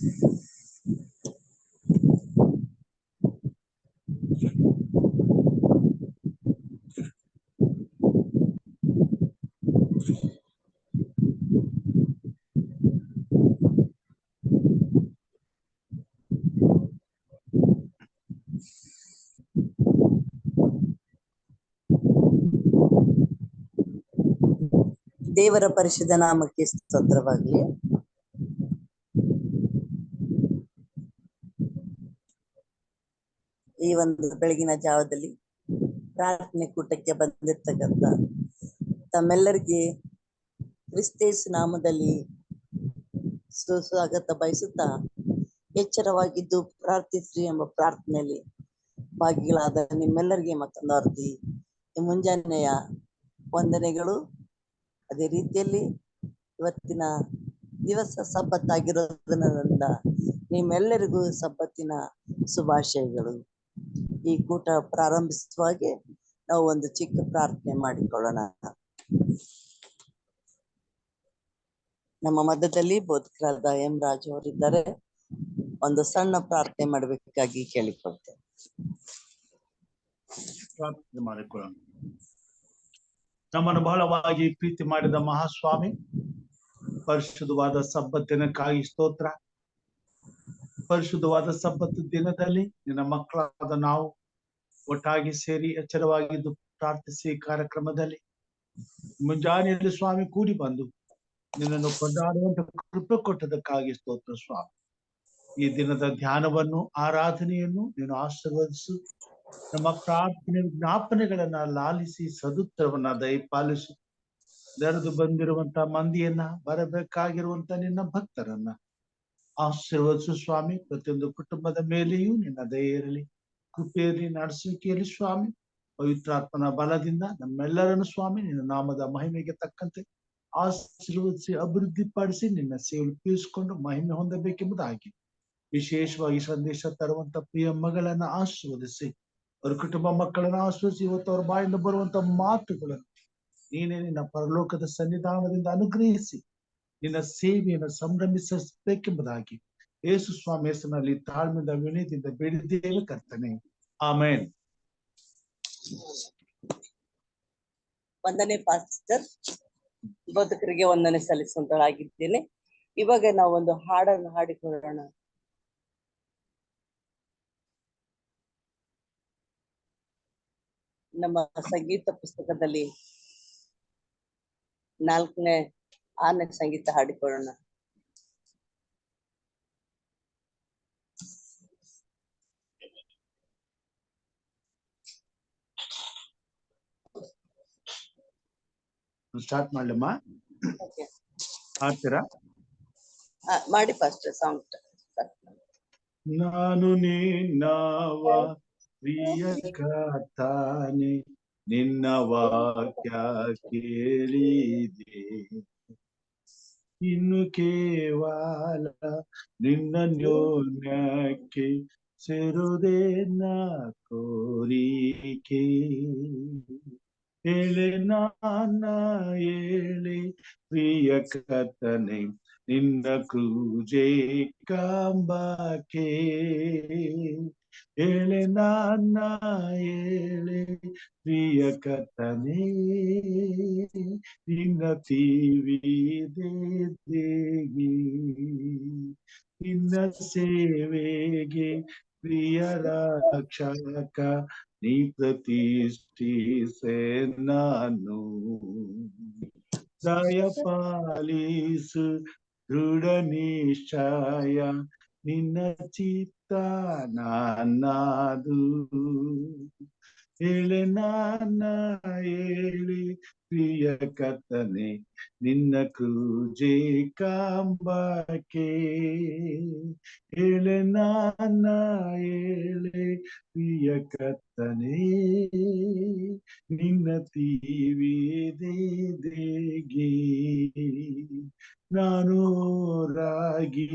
ದೇವರ ಪರಿಶುದ್ಧ ನಾಮಕ್ಕೆ ಸ್ತೋತ್ರವಾಗಲಿ. ಈ ಒಂದು ಬೆಳಗಿನ ಜಾವದಲ್ಲಿ ಪ್ರಾರ್ಥನೆ ಕೂಟಕ್ಕೆ ಬಂದಿರ್ತಕ್ಕಂಥ ತಮ್ಮೆಲ್ಲರಿಗೆ ಕ್ರಿಸ್ತೇಸು ನಾಮದಲ್ಲಿ ಸುಸ್ವಾಗತ ಬಯಸುತ್ತಾ, ಎಚ್ಚರವಾಗಿದ್ದು ಪ್ರಾರ್ಥಿಸ್ರಿ ಎಂಬ ಪ್ರಾರ್ಥನೆಯಲ್ಲಿ ಭಾಗಿಗಳಾದ ನಿಮ್ಮೆಲ್ಲರಿಗೆ ಮತ್ತೊಂದು ಅರ್ತಿ ಮುಂಜಾನೆಯ ವಂದನೆಗಳು. ಅದೇ ರೀತಿಯಲ್ಲಿ ಇವತ್ತಿನ ದಿವಸ ಸಬ್ಬತ್ತಾಗಿರೋದ್ರಿಂದ ನಿಮ್ಮೆಲ್ಲರಿಗೂ ಸಬ್ಬತ್ತಿನ ಶುಭಾಶಯಗಳು. ಈ ಕೂಟ ಪ್ರಾರಂಭಿಸುವ ಹಾಗೆ ನಾವು ಒಂದು ಚಿಕ್ಕ ಪ್ರಾರ್ಥನೆ ಮಾಡಿಕೊಳ್ಳೋಣ. ನಮ್ಮ ಮಧ್ಯದಲ್ಲಿ ಬೋಧಕರಾದ ಎಂ ರಾಜು ಅವರಿದ್ದಾರೆ. ಒಂದು ಸಣ್ಣ ಪ್ರಾರ್ಥನೆ ಮಾಡಬೇಕಾಗಿ ಕೇಳಿಕೊಳ್ತೇನೆ. ಪ್ರಾರ್ಥನೆ ಮಾಡಿಕೊಳ್ಳೋಣ. ನಮ್ಮನ್ನು ಬಹಳವಾಗಿ ಪ್ರೀತಿ ಮಾಡಿದ ಮಹಾಸ್ವಾಮಿ, ಪರಿಶುದ್ಧವಾದ ಸಬ್ಬತ್ ದಿನಕ್ಕಾಗಿ ಸ್ತೋತ್ರ. ಪರಿಶುದ್ಧವಾದ ಸಬ್ಬತ್ ದಿನದಲ್ಲಿ ನಿನ್ನ ಮಕ್ಕಳಾದ ನಾವು ಒಟ್ಟಾಗಿ ಸೇರಿ ಎಚ್ಚರವಾಗಿದ್ದು ಪ್ರಾರ್ಥಿಸಿ ಕಾರ್ಯಕ್ರಮದಲ್ಲಿ ಮುಂಜಾನೆಯಲ್ಲಿ ಸ್ವಾಮಿ ಕೂಡಿ ಬಂದು ನಿನ್ನನ್ನು ಕೊಂಡಾಡುವಂತ ಕೃಪೆ ಕೊಟ್ಟದಕ್ಕಾಗಿ ಸ್ತೋತ್ರ ಸ್ವಾಮಿ. ಈ ದಿನದ ಧ್ಯಾನವನ್ನು, ಆರಾಧನೆಯನ್ನು ನೀನು ಆಶೀರ್ವದಿಸು. ನಮ್ಮ ಪ್ರಾರ್ಥನೆ ಜ್ಞಾಪನೆಗಳನ್ನ ಲಾಲಿಸಿ ಸದುತ್ತರವನ್ನ ದಯಪಾಲಿಸು. ನೆರೆದು ಬಂದಿರುವಂತ ಮಂದಿಯನ್ನ, ಬರಬೇಕಾಗಿರುವಂತ ನಿನ್ನ ಭಕ್ತರನ್ನ ಆಶೀರ್ವದಿಸು ಸ್ವಾಮಿ. ಪ್ರತಿಯೊಂದು ಕುಟುಂಬದ ಮೇಲೆಯೂ ನಿನ್ನ ದಯೆ ಇರಲಿ, ಕೃಪೆಯಲ್ಲಿ ನಡೆಸುವಿಕೆಯಲ್ಲಿ ಸ್ವಾಮಿ. ಪವಿತ್ರಾತ್ಮನ ಬಲದಿಂದ ನಮ್ಮೆಲ್ಲರನ್ನು ಸ್ವಾಮಿ ನಿನ್ನ ನಾಮದ ಮಹಿಮೆಗೆ ತಕ್ಕಂತೆ ಆಶೀರ್ವದಿಸಿ ಅಭಿವೃದ್ಧಿಪಡಿಸಿ ನಿನ್ನ ಸೇವೆ ಉಪಯೋಗಿಸಿಕೊಂಡು ಮಹಿಮೆ ಹೊಂದಬೇಕೆಂಬುದಾಗಿ ವಿಶೇಷವಾಗಿ ಸಂದೇಶ ತರುವಂತ ಪ್ರಿಯ ಮಗಳನ್ನ ಆಶೀರ್ವದಿಸಿ, ಅವ್ರ ಕುಟುಂಬ ಮಕ್ಕಳನ್ನ ಆಶೀರ್ವದಿಸಿ, ಇವತ್ತು ಅವ್ರ ಬಾಯಿಂದ ಬರುವಂತ ಮಾತುಗಳನ್ನು ನೀನೇ ನಿನ್ನ ಪರಲೋಕದ ಸನ್ನಿಧಾನದಿಂದ ಅನುಗ್ರಹಿಸಿ ನಿನ್ನ ಸೇವೆಯನ್ನು ಸಂಭ್ರಮಿಸಬೇಕೆಂಬುದಾಗಿ ಯೇಸು ಸ್ವಾಮಿ ಹೆಸರಿನಲ್ಲಿ ತಾಳ್ಮೆಯಿಂದ ವಿನಯದಿಂದ ಬೇಡಿದ್ದೇವೆ ಕರ್ತನೆ, ಆಮೇನ್. ವಂದನೆ ಪಾಸ್ಟರ್. ಬೋಧಕರಿಗೆ ವಂದನೆ ಸಲ್ಲಿಸುವಂತರಾಗಿದ್ದೇನೆ. ಇವಾಗ ನಾವು ಒಂದು ಹಾಡನ್ನು ಹಾಡಿಕೊಳ್ಳೋಣ. ನಮ್ಮ ಸಂಗೀತ ಪುಸ್ತಕದಲ್ಲಿ 4ನೇ 6ನೇ ಸಂಗೀತ ಹಾಡಿಕೊಳ್ಳೋಣ. ಸ್ಟಾರ್ಟ್ ಮಾಡ್ಲಮ್ಮ, ಹಾಡ್ತೀರಾ? ಮಾಡಿ ಫಸ್ಟ್ ಸಾಂಗ್. ನಾನು ನಿನ್ನವ ಪ್ರಿಯ ಕರ್ತನೇ, ನಿನ್ನ ವಾಕ್ಯ ಕೇಳಿದೆ, ಇನ್ನು ಕೇವಲ ನಿನ್ನ ನ್ಯೋನ್ಯಕ್ಕೆ ಸೇರುವುದೇ ನಾ ಕೋರಿಕೆ. ಹೇಳೆ ನಾನ ಹೇಳೆ ಪ್ರಿಯ ಕರ್ತನೇ, ನಿನ್ನ ಕ್ರೂಜೆ ಕಂಬಕ್ಕೆ. ಹೇಳೆ ನಾನ ಹೇಳೆ ಪ್ರಿಯ ಕರ್ತನೇ, ನಿನ್ನ ತೀವಿದೆ ದೇಗಿ. ನಿನ್ನ ಸೇವೆಗೆ ಪ್ರಿಯ ರಕ್ಷಕ ನೀ ಪ್ರತಿಷ್ಠಿಸೆ ನಾನು. ದಯಪಾಲಿಸು ದೃಢ ನಿಶ್ಚಯ ನಿನ್ನ ಚಿತ್ತ ನನ್ನದು. ಹೇಳೆ ನಾನ ಹೇಳಿ ಪ್ರಿಯ ಕರ್ತನೇ, ನಿನ್ನ ಕ್ರೂಜೆ ಕಂಬಕ್ಕೆ. ಹೇಳೆ ನಾನ ಹೇಳೆ ಪ್ರಿಯ ಕರ್ತನೇ, ನಿನ್ನ ತೀವಿದೆ ದೇಗಿ. ನಾನು ರಾಗಿ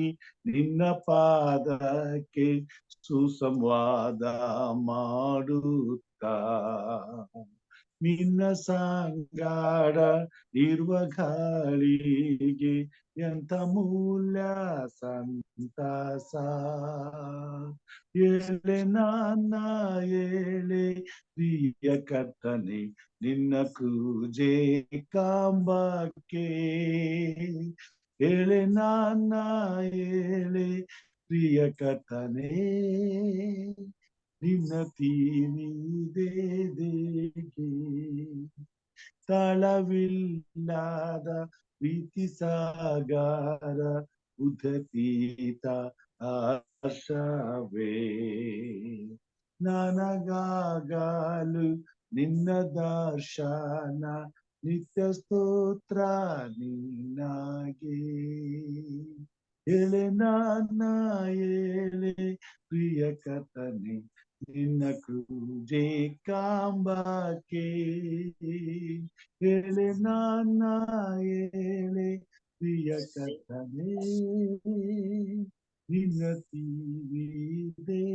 ನಿನ್ನ ಪಾದಕ್ಕೆ ಸುಸಂವಾದ ಮಾಡುತ್ತಾ, ನಿನ್ನ ಸಂಗಾಡ ಇರುವ ಗಾಳಿಗೆ ಎಂತ ಮೂಲ್ಯ ಸಂತಾಸ. ಏಳೆ ನನ್ನ ಏಳೆ ಪ್ರಿಯ ಕರ್ತನೆ ನಿನ್ನ ಕ್ರೂಜೆ ಕಾಂಬಕ್ಕೆ. ಏಳೆ ನನ್ನ ಏಳೆ ಪ್ರಿಯ ಕರ್ತನೆ ನಿನ್ನ ತೀರಿದೇಗೆ. ತಾಳವಿಲ್ಲದ ಪ್ರೀತಿ ಸಾಗರ ಉದತೀತ ಆಶವೇ. ನನಗಾಗಲು ನಿನ್ನ ದರ್ಶನ ನಿತ್ಯ ಸ್ತೋತ್ರ ನಿನ್ನಾಗೆ. ಎಳೆ ನನ್ನ ಎಳೆ ಪ್ರಿಯ ಕರ್ತನೆ ನಿನ್ನ ಕ್ರೂಜೆ ಕಾಂಬಕ್ಕೆ. ಎಳೆ ನನ್ನ ಎಳೆ ಪ್ರಿಯ ಕರ್ತನೆ ನಿನ್ನ ತೀರಿದೇಗೆ.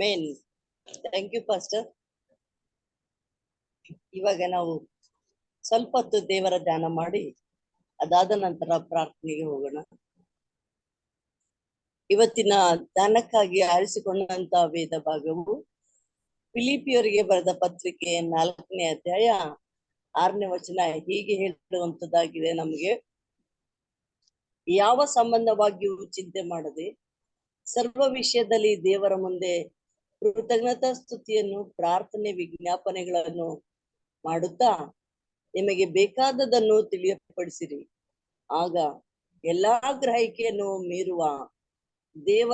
ಮೇನ್ ಥ್ಯಾಂಕ್ ಯು ಪಾಸ್ಟರ್. ಇವಾಗ ನಾವು ಸ್ವಲ್ಪ ಹೊತ್ತು ದೇವರ ಧ್ಯಾನ ಮಾಡಿ ಅದಾದ ನಂತರ ಪ್ರಾರ್ಥನೆಗೆ ಹೋಗೋಣ. ಇವತ್ತಿನ ಧ್ಯಾನಕ್ಕಾಗಿ ಆರಿಸಿಕೊಂಡಂತ ವೇದ ಭಾಗವು ಫಿಲಿಪಿಯವರಿಗೆ ಬರೆದ ಪತ್ರಿಕೆ 4ನೇ ಅಧ್ಯಾಯ 6ನೇ ವಚನ ಹೀಗೆ ಹೇಳುವಂತದ್ದಾಗಿದೆ. ನಮಗೆ ಯಾವ ಸಂಬಂಧವಾಗಿಯೂ ಚಿಂತೆ ಮಾಡದೆ ಸರ್ವ ವಿಷಯದಲ್ಲಿ ದೇವರ ಮುಂದೆ ಕೃತಜ್ಞತಾ ಸ್ತುತಿಯನ್ನು ಪ್ರಾರ್ಥನೆ ವಿಜ್ಞಾಪನೆಗಳನ್ನು ಮಾಡುತ್ತಾ ನಿಮಗೆ ಬೇಕಾದದನ್ನು ತಿಳಿಯಪಡಿಸಿರಿ. ಆಗ ಎಲ್ಲಾ ಗ್ರಹಿಕೆಯನ್ನು ಮೀರುವ ದೇವ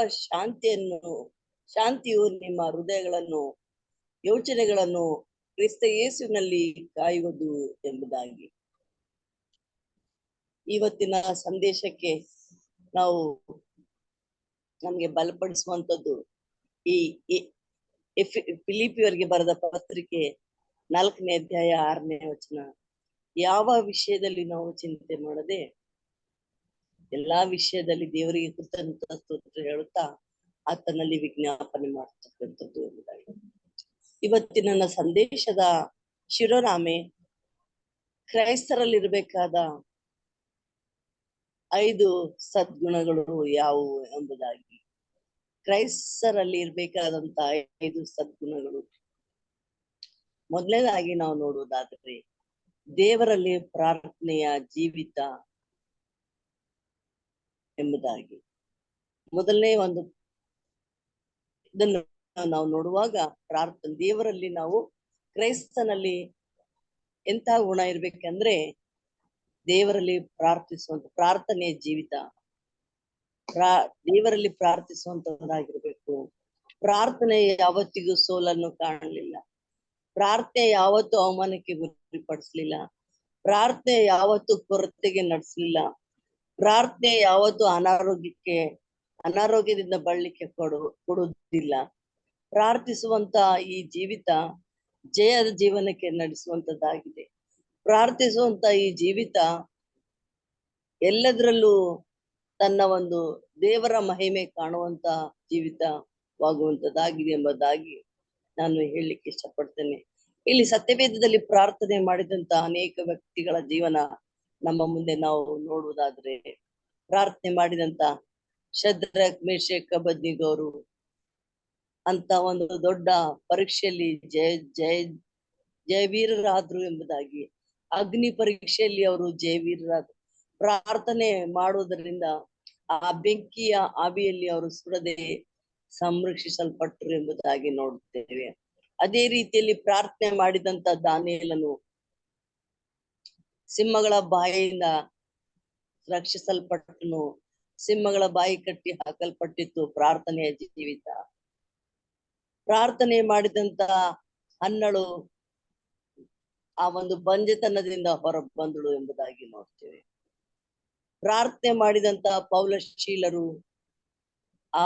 ಶಾಂತಿಯು ನಿಮ್ಮ ಹೃದಯಗಳನ್ನು ಯೋಚನೆಗಳನ್ನು ಕ್ರಿಸ್ತ ಯೇಸುವಿನಲ್ಲಿ ಕಾಯುವುದು ಎಂಬುದಾಗಿ. ಇವತ್ತಿನ ಸಂದೇಶಕ್ಕೆ ನಾವು ನಮ್ಗೆ ಬಲಪಡಿಸುವಂತದ್ದು ಈ ಫಿಲಿಪಿಯವರಿಗೆ ಬರೆದ ಪತ್ರಿಕೆ 4ನೇ ಅಧ್ಯಾಯ 6ನೇ ವಚನ. ಯಾವ ವಿಷಯದಲ್ಲಿ ನಾವು ಚಿಂತೆ ಮಾಡದೆ ಎಲ್ಲಾ ವಿಷಯದಲ್ಲಿ ದೇವರಿಗೆ ಕೃತಜ್ಞತಾ ಸ್ತೋತ್ರ ಹೇಳುತ್ತಾ ಆತನಲ್ಲಿ ವಿಜ್ಞಾಪನೆ ಮಾಡತಕ್ಕಂಥದ್ದು ಎಂಬುದಾಗಿ. ಇವತ್ತಿನ ನನ್ನ ಸಂದೇಶದ ಶಿರೋನಾಮೆ ಕ್ರೈಸ್ತರಲ್ಲಿರ್ಬೇಕಾದ 5 ಸದ್ಗುಣಗಳು ಯಾವುವು ಎಂಬುದಾಗಿ. ಕ್ರೈಸ್ತರಲ್ಲಿ ಇರ್ಬೇಕಾದಂತ 5 ಸದ್ಗುಣಗಳು. ಮೊದಲನೇದಾಗಿ ನಾವು ನೋಡುವುದಾದರೆ ದೇವರಲ್ಲಿ ಪ್ರಾರ್ಥನೆಯ ಜೀವಿತ ಎಂಬುದಾಗಿ. ಮೊದಲನೇ ಒಂದು ಇದನ್ನು ನಾವು ನೋಡುವಾಗ ದೇವರಲ್ಲಿ ನಾವು ಕ್ರೈಸ್ತನಲ್ಲಿ ಎಂತ ಗುಣ ಇರ್ಬೇಕಂದ್ರೆ ದೇವರಲ್ಲಿ ಪ್ರಾರ್ಥಿಸುವಂತ ಪ್ರಾರ್ಥನೆಯ ಜೀವಿತ, ದೇವರಲ್ಲಿ ಪ್ರಾರ್ಥಿಸುವಂತದ್ದಾಗಿರ್ಬೇಕು. ಪ್ರಾರ್ಥನೆ ಯಾವತ್ತಿಗೂ ಸೋಲನ್ನು ಕಾಣಲಿಲ್ಲ. ಪ್ರಾರ್ಥನೆ ಯಾವತ್ತೂ ಅವಮಾನಕ್ಕೆ ಗುರಿಪಡಿಸ್ಲಿಲ್ಲ. ಪ್ರಾರ್ಥನೆ ಯಾವತ್ತೂ ಕೊರತೆಗೆ ನಡೆಸಲಿಲ್ಲ. ಪ್ರಾರ್ಥನೆ ಯಾವತ್ತೂ ಅನಾರೋಗ್ಯದಿಂದ ಬಳಲಿಕ್ಕೆ ಕೊಡುವುದಿಲ್ಲ. ಪ್ರಾರ್ಥಿಸುವಂತ ಈ ಜೀವಿತ ಜಯದ ಜೀವನಕ್ಕೆ ನಡೆಸುವಂತದ್ದಾಗಿದೆ. ಪ್ರಾರ್ಥಿಸುವಂತ ಈ ಜೀವಿತ ಎಲ್ಲದರಲ್ಲೂ ತನ್ನ ಒಂದು ದೇವರ ಮಹಿಮೆ ಕಾಣುವಂತ ಜೀವಿತವಾಗುವಂತದ್ದಾಗಿದೆ ಎಂಬುದಾಗಿ ನಾನು ಹೇಳಲಿಕ್ಕೆ ಇಷ್ಟಪಡ್ತೇನೆ. ಇಲ್ಲಿ ಸತ್ಯವೇದದಲ್ಲಿ ಪ್ರಾರ್ಥನೆ ಮಾಡಿದಂತ ಅನೇಕ ವ್ಯಕ್ತಿಗಳ ಜೀವನ ನಮ್ಮ ಮುಂದೆ ನಾವು ನೋಡುವುದಾದ್ರೆ, ಪ್ರಾರ್ಥನೆ ಮಾಡಿದಂತ ಶದ್ರಕ್ ಮೇಷಕ್ ಅಬೇದ್ನೆಗೋರು ಅಂತ ಒಂದು ದೊಡ್ಡ ಪರೀಕ್ಷೆಯಲ್ಲಿ ಜಯವೀರರಾದ್ರು ಎಂಬುದಾಗಿ. ಅಗ್ನಿ ಪರೀಕ್ಷೆಯಲ್ಲಿ ಅವರು ಜಯವೀರರಾದ್ರು. ಪ್ರಾರ್ಥನೆ ಮಾಡುವುದರಿಂದ ಆ ಬೆಂಕಿಯ ಆವಿಯಲ್ಲಿ ಅವರು ಸುಡದೆ ಸಂರಕ್ಷಿಸಲ್ಪಟ್ಟರು ಎಂಬುದಾಗಿ ನೋಡುತ್ತೇವೆ. ಅದೇ ರೀತಿಯಲ್ಲಿ ಪ್ರಾರ್ಥನೆ ಮಾಡಿದಂತ ದಾನಿಯೇಲನು ಸಿಂಹಗಳ ಬಾಯಿಯಿಂದ ರಕ್ಷಿಸಲ್ಪಟ್ಟನು. ಸಿಂಹಗಳ ಬಾಯಿ ಕಟ್ಟಿ ಹಾಕಲ್ಪಟ್ಟಿತ್ತು ಪ್ರಾರ್ಥನೆಯ ಜೀವಿತ. ಪ್ರಾರ್ಥನೆ ಮಾಡಿದಂತ ಹನ್ನಳು ಆ ಒಂದು ಬಂಜೆತನದಿಂದ ಹೊರ ಬಂದಳು ಎಂಬುದಾಗಿ ನೋಡ್ತೇವೆ. ಪ್ರಾರ್ಥನೆ ಮಾಡಿದಂತ ಪೌಲಶೀಲರು ಆ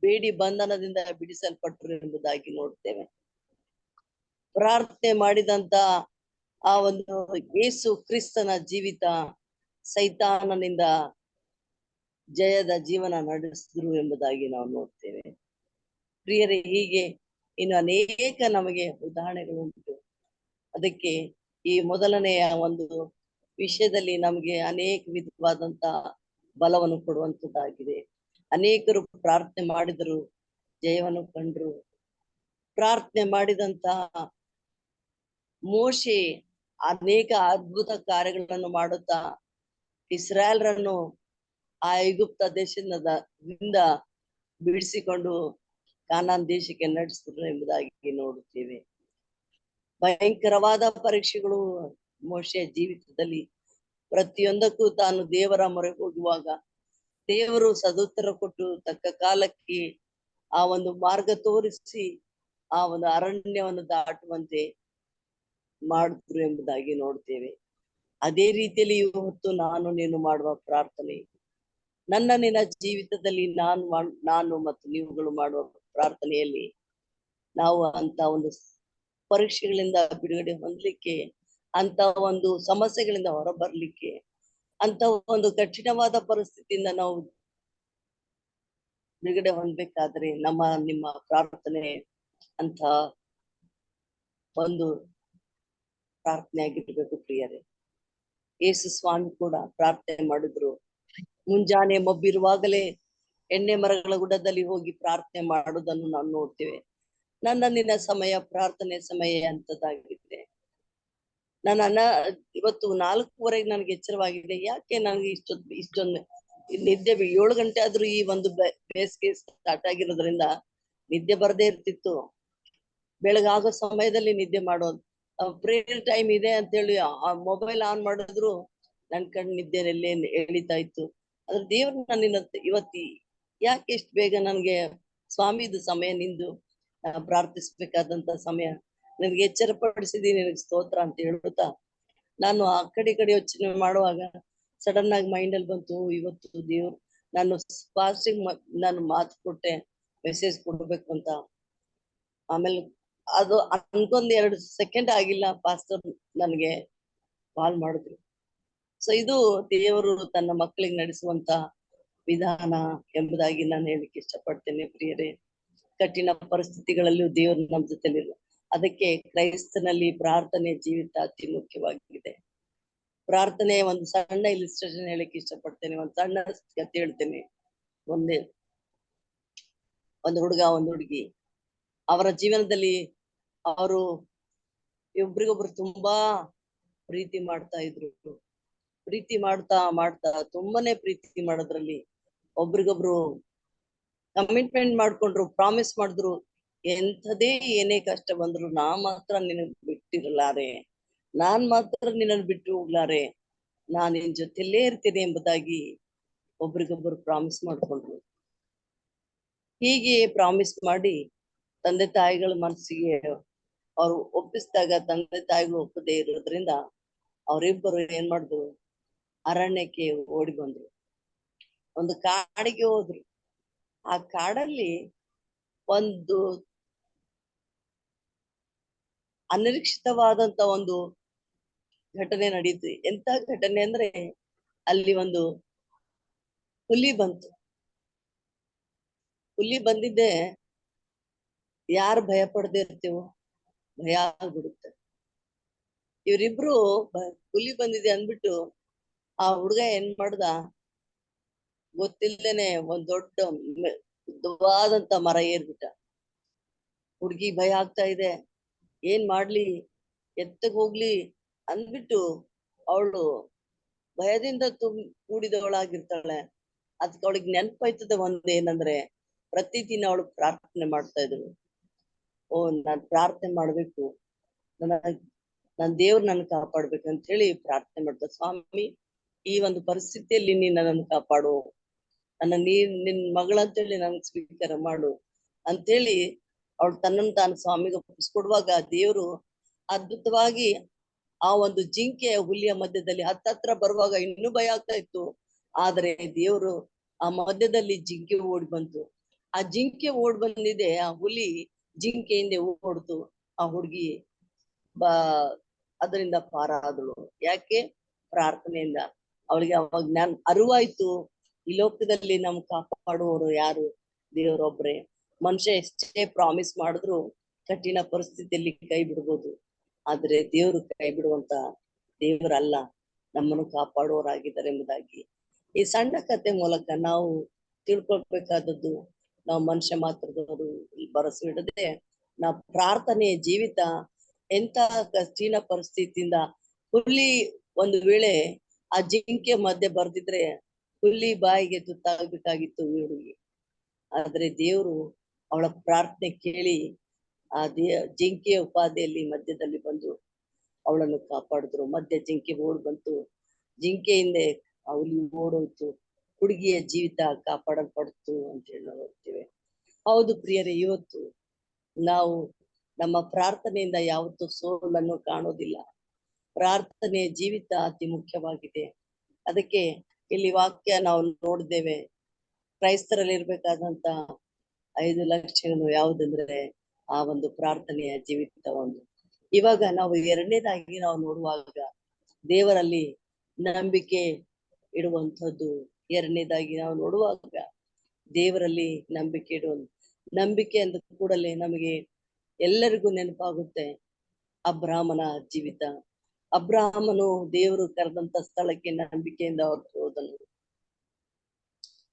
ಬೇಡಿ ಬಂಧನದಿಂದ ಬಿಡಿಸಲ್ಪಟ್ಟರು ಎಂಬುದಾಗಿ ನೋಡ್ತೇವೆ. ಪ್ರಾರ್ಥನೆ ಮಾಡಿದಂತ ಆ ಒಂದು ಯೇಸು ಕ್ರಿಸ್ತನ ಜೀವಿತ ಸೈತಾನನಿಂದ ಜಯದ ಜೀವನ ನಡೆಸಿದ್ರು ಎಂಬುದಾಗಿ ನಾವು ನೋಡ್ತೇವೆ. ಪ್ರಿಯರೇ, ಹೀಗೆ ಇನ್ನು ಅನೇಕ ನಮಗೆ ಉದಾಹರಣೆಗಳು ಉಂಟು. ಅದಕ್ಕೆ ಈ ಮೊದಲನೆಯ ಒಂದು ವಿಷಯದಲ್ಲಿ ನಮಗೆ ಅನೇಕ ವಿಧವಾದಂತ ಬಲವನ್ನು ಕೊಡುವಂತದ್ದಾಗಿದೆ. ಅನೇಕರು ಪ್ರಾರ್ಥನೆ ಮಾಡಿದರು, ಜಯವನ್ನು ಕಂಡ್ರು. ಪ್ರಾರ್ಥನೆ ಮಾಡಿದಂತ ಮೋಶೆ ಅನೇಕ ಅದ್ಭುತ ಕಾರ್ಯಗಳನ್ನು ಮಾಡುತ್ತಾ ಇಸ್ರಾಯೇಲ್ರನ್ನು ಆ ಐಗುಪ್ತ ದೇಶದಿಂದ ಬಿಡಿಸಿಕೊಂಡು ಕಾನಾನ್ ದೇಶಕ್ಕೆ ನಡೆಸಿದ್ರು ಎಂಬುದಾಗಿ ನೋಡುತ್ತೇವೆ. ಭಯಂಕರವಾದ ಪರೀಕ್ಷೆಗಳು ಮೋಶೆಯ ಜೀವಿತದಲ್ಲಿ ಪ್ರತಿಯೊಂದಕ್ಕೂ ತಾನು ದೇವರ ಮೊರೆ ಹೋಗುವಾಗ ದೇವರು ಸದುತ್ತರ ಕೊಟ್ಟು ತಕ್ಕ ಕಾಲಕ್ಕೆ ಆ ಒಂದು ಮಾರ್ಗ ತೋರಿಸಿ ಆ ಒಂದು ಅರಣ್ಯವನ್ನು ದಾಟುವಂತೆ ಮಾಡಿದ್ರು ಎಂಬುದಾಗಿ ನೋಡ್ತೇವೆ. ಅದೇ ರೀತಿಯಲ್ಲಿ ಇವತ್ತು ನಾನು ನೀನು ಮಾಡುವ ಪ್ರಾರ್ಥನೆ, ನನ್ನ ನಿನ್ನ ಜೀವಿತದಲ್ಲಿ ನಾನು ಮತ್ತು ನೀವುಗಳು ಮಾಡುವ ಪ್ರಾರ್ಥನೆಯಲ್ಲಿ ನಾವು ಅಂತ ಒಂದು ಪರೀಕ್ಷೆಗಳಿಂದ ಬಿಡುಗಡೆ ಹೊಂದಲಿಕ್ಕೆ, ಅಂತ ಒಂದು ಸಮಸ್ಯೆಗಳಿಂದ ಹೊರಬರ್ಲಿಕ್ಕೆ, ಅಂತ ಒಂದು ಕಠಿಣವಾದ ಪರಿಸ್ಥಿತಿಯಿಂದ ನಾವು ಬಿಡುಗಡೆ ಹೊಂದಬೇಕಾದ್ರೆ ನಿಮ್ಮ ಪ್ರಾರ್ಥನೆ ಅಂತ ಒಂದು ಪ್ರಾರ್ಥನೆ ಆಗಿರ್ಬೇಕು ಪ್ರಿಯರೇ. ಯೇಸು ಸ್ವಾಮಿ ಕೂಡ ಪ್ರಾರ್ಥನೆ ಮಾಡಿದ್ರು. ಮುಂಜಾನೆ ಮಬ್ಬಿರುವಾಗಲೇ ಎಣ್ಣೆ ಮರಗಳ ಗುಡ್ಡದಲ್ಲಿ ಹೋಗಿ ಪ್ರಾರ್ಥನೆ ಮಾಡುವುದನ್ನು ನಾವು ನೋಡ್ತೇವೆ. ನನ್ನ ನಿನ್ನ ಸಮಯ ಪ್ರಾರ್ಥನೆ ಸಮಯ ಅಂತದಾಗಿದೆ. ಇವತ್ತು 4:15 ನನಗೆ ಎಚ್ಚರವಾಗಿದೆ. ಯಾಕೆ ನನಗೆ ಇಷ್ಟೊಂದು ನಿದ್ದೆ 7 ಗಂಟೆ ಆದ್ರೂ ಈ ಒಂದು ಬೇಸಿಗೆ ಸ್ಟಾರ್ಟ್ ಆಗಿರೋದ್ರಿಂದ ನಿದ್ದೆ ಬರದೇ ಇರ್ತಿತ್ತು. ಬೆಳಗಾಗೋ ಸಮಯದಲ್ಲಿ ನಿದ್ದೆ ಮಾಡೋದು, ಪ್ರೇಯರ್ ಟೈಮ್ ಇದೆ ಅಂತ ಹೇಳಿ ಆ ಮೊಬೈಲ್ ಆನ್ ಮಾಡಿದ್ರು ನನ್ ಕಣ್ ನಿದ್ದೆನಲ್ಲೇ ಎಳಿತಾ ಇತ್ತು. ಅದ್ರ ದೇವ್ರ ನನ್ನಿನ ಇವತ್ತಿ ಯಾಕೆ ಇಷ್ಟು ಬೇಗ ನನ್ಗೆ ಸ್ವಾಮಿದು ಸಮಯ ನಿಂದು ಪ್ರಾರ್ಥಿಸ್ಬೇಕಾದಂತ ಸಮಯ ನನಗೆ ಎಚ್ಚರ ಪಡಿಸಿದೀನಿ, ನಿನಗೆ ಸ್ತೋತ್ರ ಅಂತ ಹೇಳುತ್ತಾ ನಾನು ಆ ಕಡೆ ಯೋಚನೆ ಮಾಡುವಾಗ ಸಡನ್ ಆಗಿ ಮೈಂಡ್ ಅಲ್ಲಿ ಬಂತು, ಇವತ್ತು ದೇವ್ರು ನಾನು ಫಾಸ್ಟಿಂಗ್ ನಾನು ಮಾತು ಕೊಟ್ಟೆ ಮೆಸೇಜ್ ಕೊಡ್ಬೇಕು ಅಂತ. ಆಮೇಲೆ ಅದು ಅನ್ಕೊಂಡ್ 2 ಸೆಕೆಂಡ್ ಆಗಿಲ್ಲ, ಪಾಸ್ಟರ್ ನನಗೆ ಕಾಲ್ ಮಾಡಿದ್ರು. ಸೊ ಇದು ದೇವರು ತನ್ನ ಮಕ್ಕಳಿಗೆ ನಡೆಸುವಂತ ವಿಧಾನ ಎಂಬುದಾಗಿ ನಾನು ಹೇಳಿಕ್ಕೆ ಇಷ್ಟಪಡ್ತೇನೆ ಪ್ರಿಯರೇ. ಕಠಿಣ ಪರಿಸ್ಥಿತಿಗಳಲ್ಲೂ ದೇವರು ನಮ್ಮ ಜೊತೆಲಿಲ್ಲ. ಅದಕ್ಕೆ ಕ್ರೈಸ್ತನಲ್ಲಿ ಪ್ರಾರ್ಥನೆ ಜೀವಿತ ಅತಿ ಮುಖ್ಯವಾಗಿದೆ. ಪ್ರಾರ್ಥನೆ ಒಂದು ಸಣ್ಣ ಇಲಿಸ್ಟ್ರೇಷನ್ ಹೇಳಿಕ್ಕೆ ಇಷ್ಟಪಡ್ತೇನೆ, ಒಂದು ಸಣ್ಣ ಕಥೆ ಹೇಳ್ತೇನೆ. ಒಂದು ಹುಡುಗ ಒಂದು ಹುಡುಗಿ, ಅವರ ಜೀವನದಲ್ಲಿ ಅವರು ಒಬ್ರಿಗೊಬ್ರು ತುಂಬಾ ಪ್ರೀತಿ ಮಾಡ್ತಾ ಇದ್ರು. ಪ್ರೀತಿ ಮಾಡ್ತಾ ತುಂಬಾನೇ ಪ್ರೀತಿ ಮಾಡೋದ್ರಲ್ಲಿ ಒಬ್ರಿಗೊಬ್ರು ಕಮಿಟ್ಮೆಂಟ್ ಮಾಡ್ಕೊಂಡ್ರು, ಪ್ರಾಮಿಸ್ ಮಾಡಿದ್ರು, ಎಂಥದೇ ಏನೇ ಕಷ್ಟ ಬಂದ್ರು ನಾನ್ ಮಾತ್ರ ನಿನಗ್ ಬಿಟ್ಟಿರಲಾರೆ, ನಾನ್ ಮಾತ್ರ ನಿನ್ನನ್ನು ಬಿಟ್ಟು ಹೋಗ್ಲಾರೆ, ನಾನ್ ನಿನ್ ಜೊತೆಲೇ ಇರ್ತೇನೆ ಎಂಬುದಾಗಿ ಒಬ್ರಿಗೊಬ್ರು ಪ್ರಾಮಿಸ್ ಮಾಡ್ಕೊಂಡ್ರು. ಹೀಗೆ ಪ್ರಾಮಿಸ್ ಮಾಡಿ ತಂದೆ ತಾಯಿಗಳ ಮನಸ್ಸಿಗೆ ಅವ್ರು ಒಪ್ಪಿಸಿದಾಗ ತಂದೆ ತಾಯಿಗಳು ಒಪ್ಪದೇ ಇರೋದ್ರಿಂದ ಅವರಿಬ್ಬರು ಏನ್ ಮಾಡಿದ್ರು, ಅರಣ್ಯಕ್ಕೆ ಓಡಿ ಬಂದ್ರು, ಒಂದು ಕಾಡಿಗೆ ಹೋದ್ರು. ಆ ಕಾಡಲ್ಲಿ ಒಂದು ಅನಿರೀಕ್ಷಿತವಾದಂತ ಒಂದು ಘಟನೆ ನಡೀತು. ಎಂತ ಘಟನೆ ಅಂದ್ರೆ, ಅಲ್ಲಿ ಒಂದು ಹುಲಿ ಬಂತು. ಹುಲಿ ಬಂದಿದ್ದೆ ಯಾರು ಭಯ ಪಡದೆ ಇರ್ತೀವೋ ಭಯ ಆಗ್ಬಿಡುತ್ತೆ. ಇವರಿಬ್ರು ಹುಲಿ ಬಂದಿದೆ ಅಂದ್ಬಿಟ್ಟು ಆ ಹುಡುಗ ಏನ್ ಮಾಡ್ದ, ಗೊತ್ತಿಲ್ದೇನೆ ಒಂದ್ ಉದ್ದವಾದಂತ ಮರ ಏರ್ಬಿಟ್ಟ. ಹುಡ್ಗಿ ಭಯ ಆಗ್ತಾ ಇದೆ, ಏನ್ ಮಾಡ್ಲಿ, ಎತ್ತಗ್ ಹೋಗ್ಲಿ ಅಂದ್ಬಿಟ್ಟು ಅವಳು ಭಯದಿಂದ ಕೂಡಿದವಳಾಗಿರ್ತಾಳೆ. ಅದಕ್ಕೆ ಅವಳಿಗೆ ನೆನಪಾಯ್ತದೆ ಒಂದೇನಂದ್ರೆ, ಪ್ರತಿದಿನ ಅವಳು ಪ್ರಾರ್ಥನೆ ಮಾಡ್ತಾ ಇದ್ರು. ನಾನ್ ಪ್ರಾರ್ಥನೆ ಮಾಡ್ಬೇಕು, ನನ್ ದೇವ್ರು ನನ್ ಕಾಪಾಡ್ಬೇಕು ಅಂತ ಹೇಳಿ ಪ್ರಾರ್ಥನೆ ಮಾಡ್ತಾ, ಸ್ವಾಮಿ ಈ ಒಂದು ಪರಿಸ್ಥಿತಿಯಲ್ಲಿ ನೀನ್ ನನ್ನನ್ನು ಕಾಪಾಡು, ನಿನ್ ಮಗಳಂತೇಳಿ ನನ್ಗೆ ಸ್ವೀಕಾರ ಮಾಡು ಅಂತೇಳಿ ಅವಳು ತನ್ನನ್ನು ತಾನು ಸ್ವಾಮಿಗೆ ಒಪ್ಪಿಸ್ಕೊಡುವಾಗ ದೇವ್ರು ಅದ್ಭುತವಾಗಿ ಆ ಒಂದು ಜಿಂಕೆಯ ಹುಲಿಯ ಮಧ್ಯದಲ್ಲಿ ಹತ್ತತ್ರ ಬರುವಾಗ ಇನ್ನೂ ಭಯ ಆಗ್ತಾ ಇತ್ತು. ಆದ್ರೆ ದೇವ್ರು ಆ ಮಧ್ಯದಲ್ಲಿ ಜಿಂಕೆ ಓಡಿ ಬಂತು. ಆ ಜಿಂಕೆ ಓಡ್ ಬಂದಿದೆ, ಆ ಹುಲಿ ಜಿಂಕೆ ಹಿಂದೆ ಓಡ್ತು. ಆ ಹುಡುಗಿ ಅದರಿಂದ ಪಾರಾದಳು. ಯಾಕೆ? ಪ್ರಾರ್ಥನೆಯಿಂದ. ಅವಳಿಗೆ ಅವಾಗ ಅರಿವಾಯ್ತು, ಈ ಲೋಕದಲ್ಲಿ ನಮ್ ಕಾಪಾಡುವವರು ಯಾರು? ದೇವರೊಬ್ರೆ. ಮನುಷ್ಯ ಎಷ್ಟೇ ಪ್ರಾಮಿಸ್ ಮಾಡಿದ್ರು ಕಠಿಣ ಪರಿಸ್ಥಿತಿಯಲ್ಲಿ ಕೈ ಬಿಡ್ಬೋದು, ಆದ್ರೆ ದೇವರು ಕೈ ಬಿಡುವಂತ ದೇವರಲ್ಲ, ನಮ್ಮನ್ನು ಕಾಪಾಡುವವರಾಗಿದ್ದಾರೆ ಎಂಬುದಾಗಿ ಈ ಸಣ್ಣ ಕತೆ ಮೂಲಕ ನಾವು ತಿಳ್ಕೊಳ್ಬೇಕಾದದ್ದು, ನಾವು ಮನುಷ್ಯ ಮಾತ್ರದವರು ಭರವಸೆ ಇಡದೆ ನಾವು ಪ್ರಾರ್ಥನೆಯ ಜೀವಿತ ಎಂತ ಕಠಿಣ ಪರಿಸ್ಥಿತಿಯಿಂದ ಹುಲಿ ಒಂದು ವೇಳೆ ಆ ಜಿಂಕೆ ಮಧ್ಯೆ ಬರ್ದಿದ್ರೆ ಹುಲಿ ಬಾಯಿಗೆ ತುತ್ತಾಗಬೇಕಾಗಿತ್ತು ಹುಡುಗಿ, ಆದ್ರೆ ದೇವರು ಅವಳ ಪ್ರಾರ್ಥನೆ ಕೇಳಿ ಆ ಜಿಂಕೆಯ ಉಪಾಧಿಯಲ್ಲಿ ಮಧ್ಯದಲ್ಲಿ ಬಂದು ಅವಳನ್ನು ಕಾಪಾಡಿದ್ರು. ಮಧ್ಯ ಜಿಂಕೆ ಓಡ್ ಬಂತು, ಜಿಂಕೆ ಹಿಂದೆ ಆ ಹುಲಿ ಓಡೋಯ್ತು, ಹುಡುಗಿಯ ಜೀವಿತ ಕಾಪಾಡಲ್ಪಡ್ತು ಅಂತ ಹೇಳಿ ನಾವು ನೋಡ್ತೇವೆ. ಹೌದು ಪ್ರಿಯರೇ, ಇವತ್ತು ನಾವು ನಮ್ಮ ಪ್ರಾರ್ಥನೆಯಿಂದ ಯಾವತ್ತೂ ಸೋಲನ್ನು ಕಾಣೋದಿಲ್ಲ. ಪ್ರಾರ್ಥನೆಯ ಜೀವಿತ ಅತಿ ಮುಖ್ಯವಾಗಿದೆ. ಅದಕ್ಕೆ ಇಲ್ಲಿ ವಾಕ್ಯ ನಾವು ನೋಡಿದ್ದೇವೆ, ಕ್ರೈಸ್ತರಲ್ಲಿ ಇರ್ಬೇಕಾದಂತ 5 ಲಕ್ಷಣಗಳು ಯಾವುದಂದ್ರೆ ಆ ಒಂದು ಪ್ರಾರ್ಥನೆಯ ಜೀವಿತ ಒಂದು. ಇವಾಗ ನಾವು ಎರಡನೇದಾಗಿ ನಾವು ನೋಡುವಾಗ ದೇವರಲ್ಲಿ ನಂಬಿಕೆ ಇಡುವಂಥದ್ದು, ಎರಡನೇದಾಗಿ ನಾವು ನೋಡುವಾಗ ದೇವರಲ್ಲಿ ನಂಬಿಕೆ ಇಡುವ, ನಂಬಿಕೆ ಅಂದ ಕೂಡಲೇ ನಮಗೆ ಎಲ್ಲರಿಗೂ ನೆನಪಾಗುತ್ತೆ ಅಬ್ರಾಹ್ಮನ ಜೀವಿತ. ಅಬ್ರಾಹ್ಮನು ದೇವರು ಕರೆದಂತ ಸ್ಥಳಕ್ಕೆ ನಂಬಿಕೆಯಿಂದ ಹೋದನು.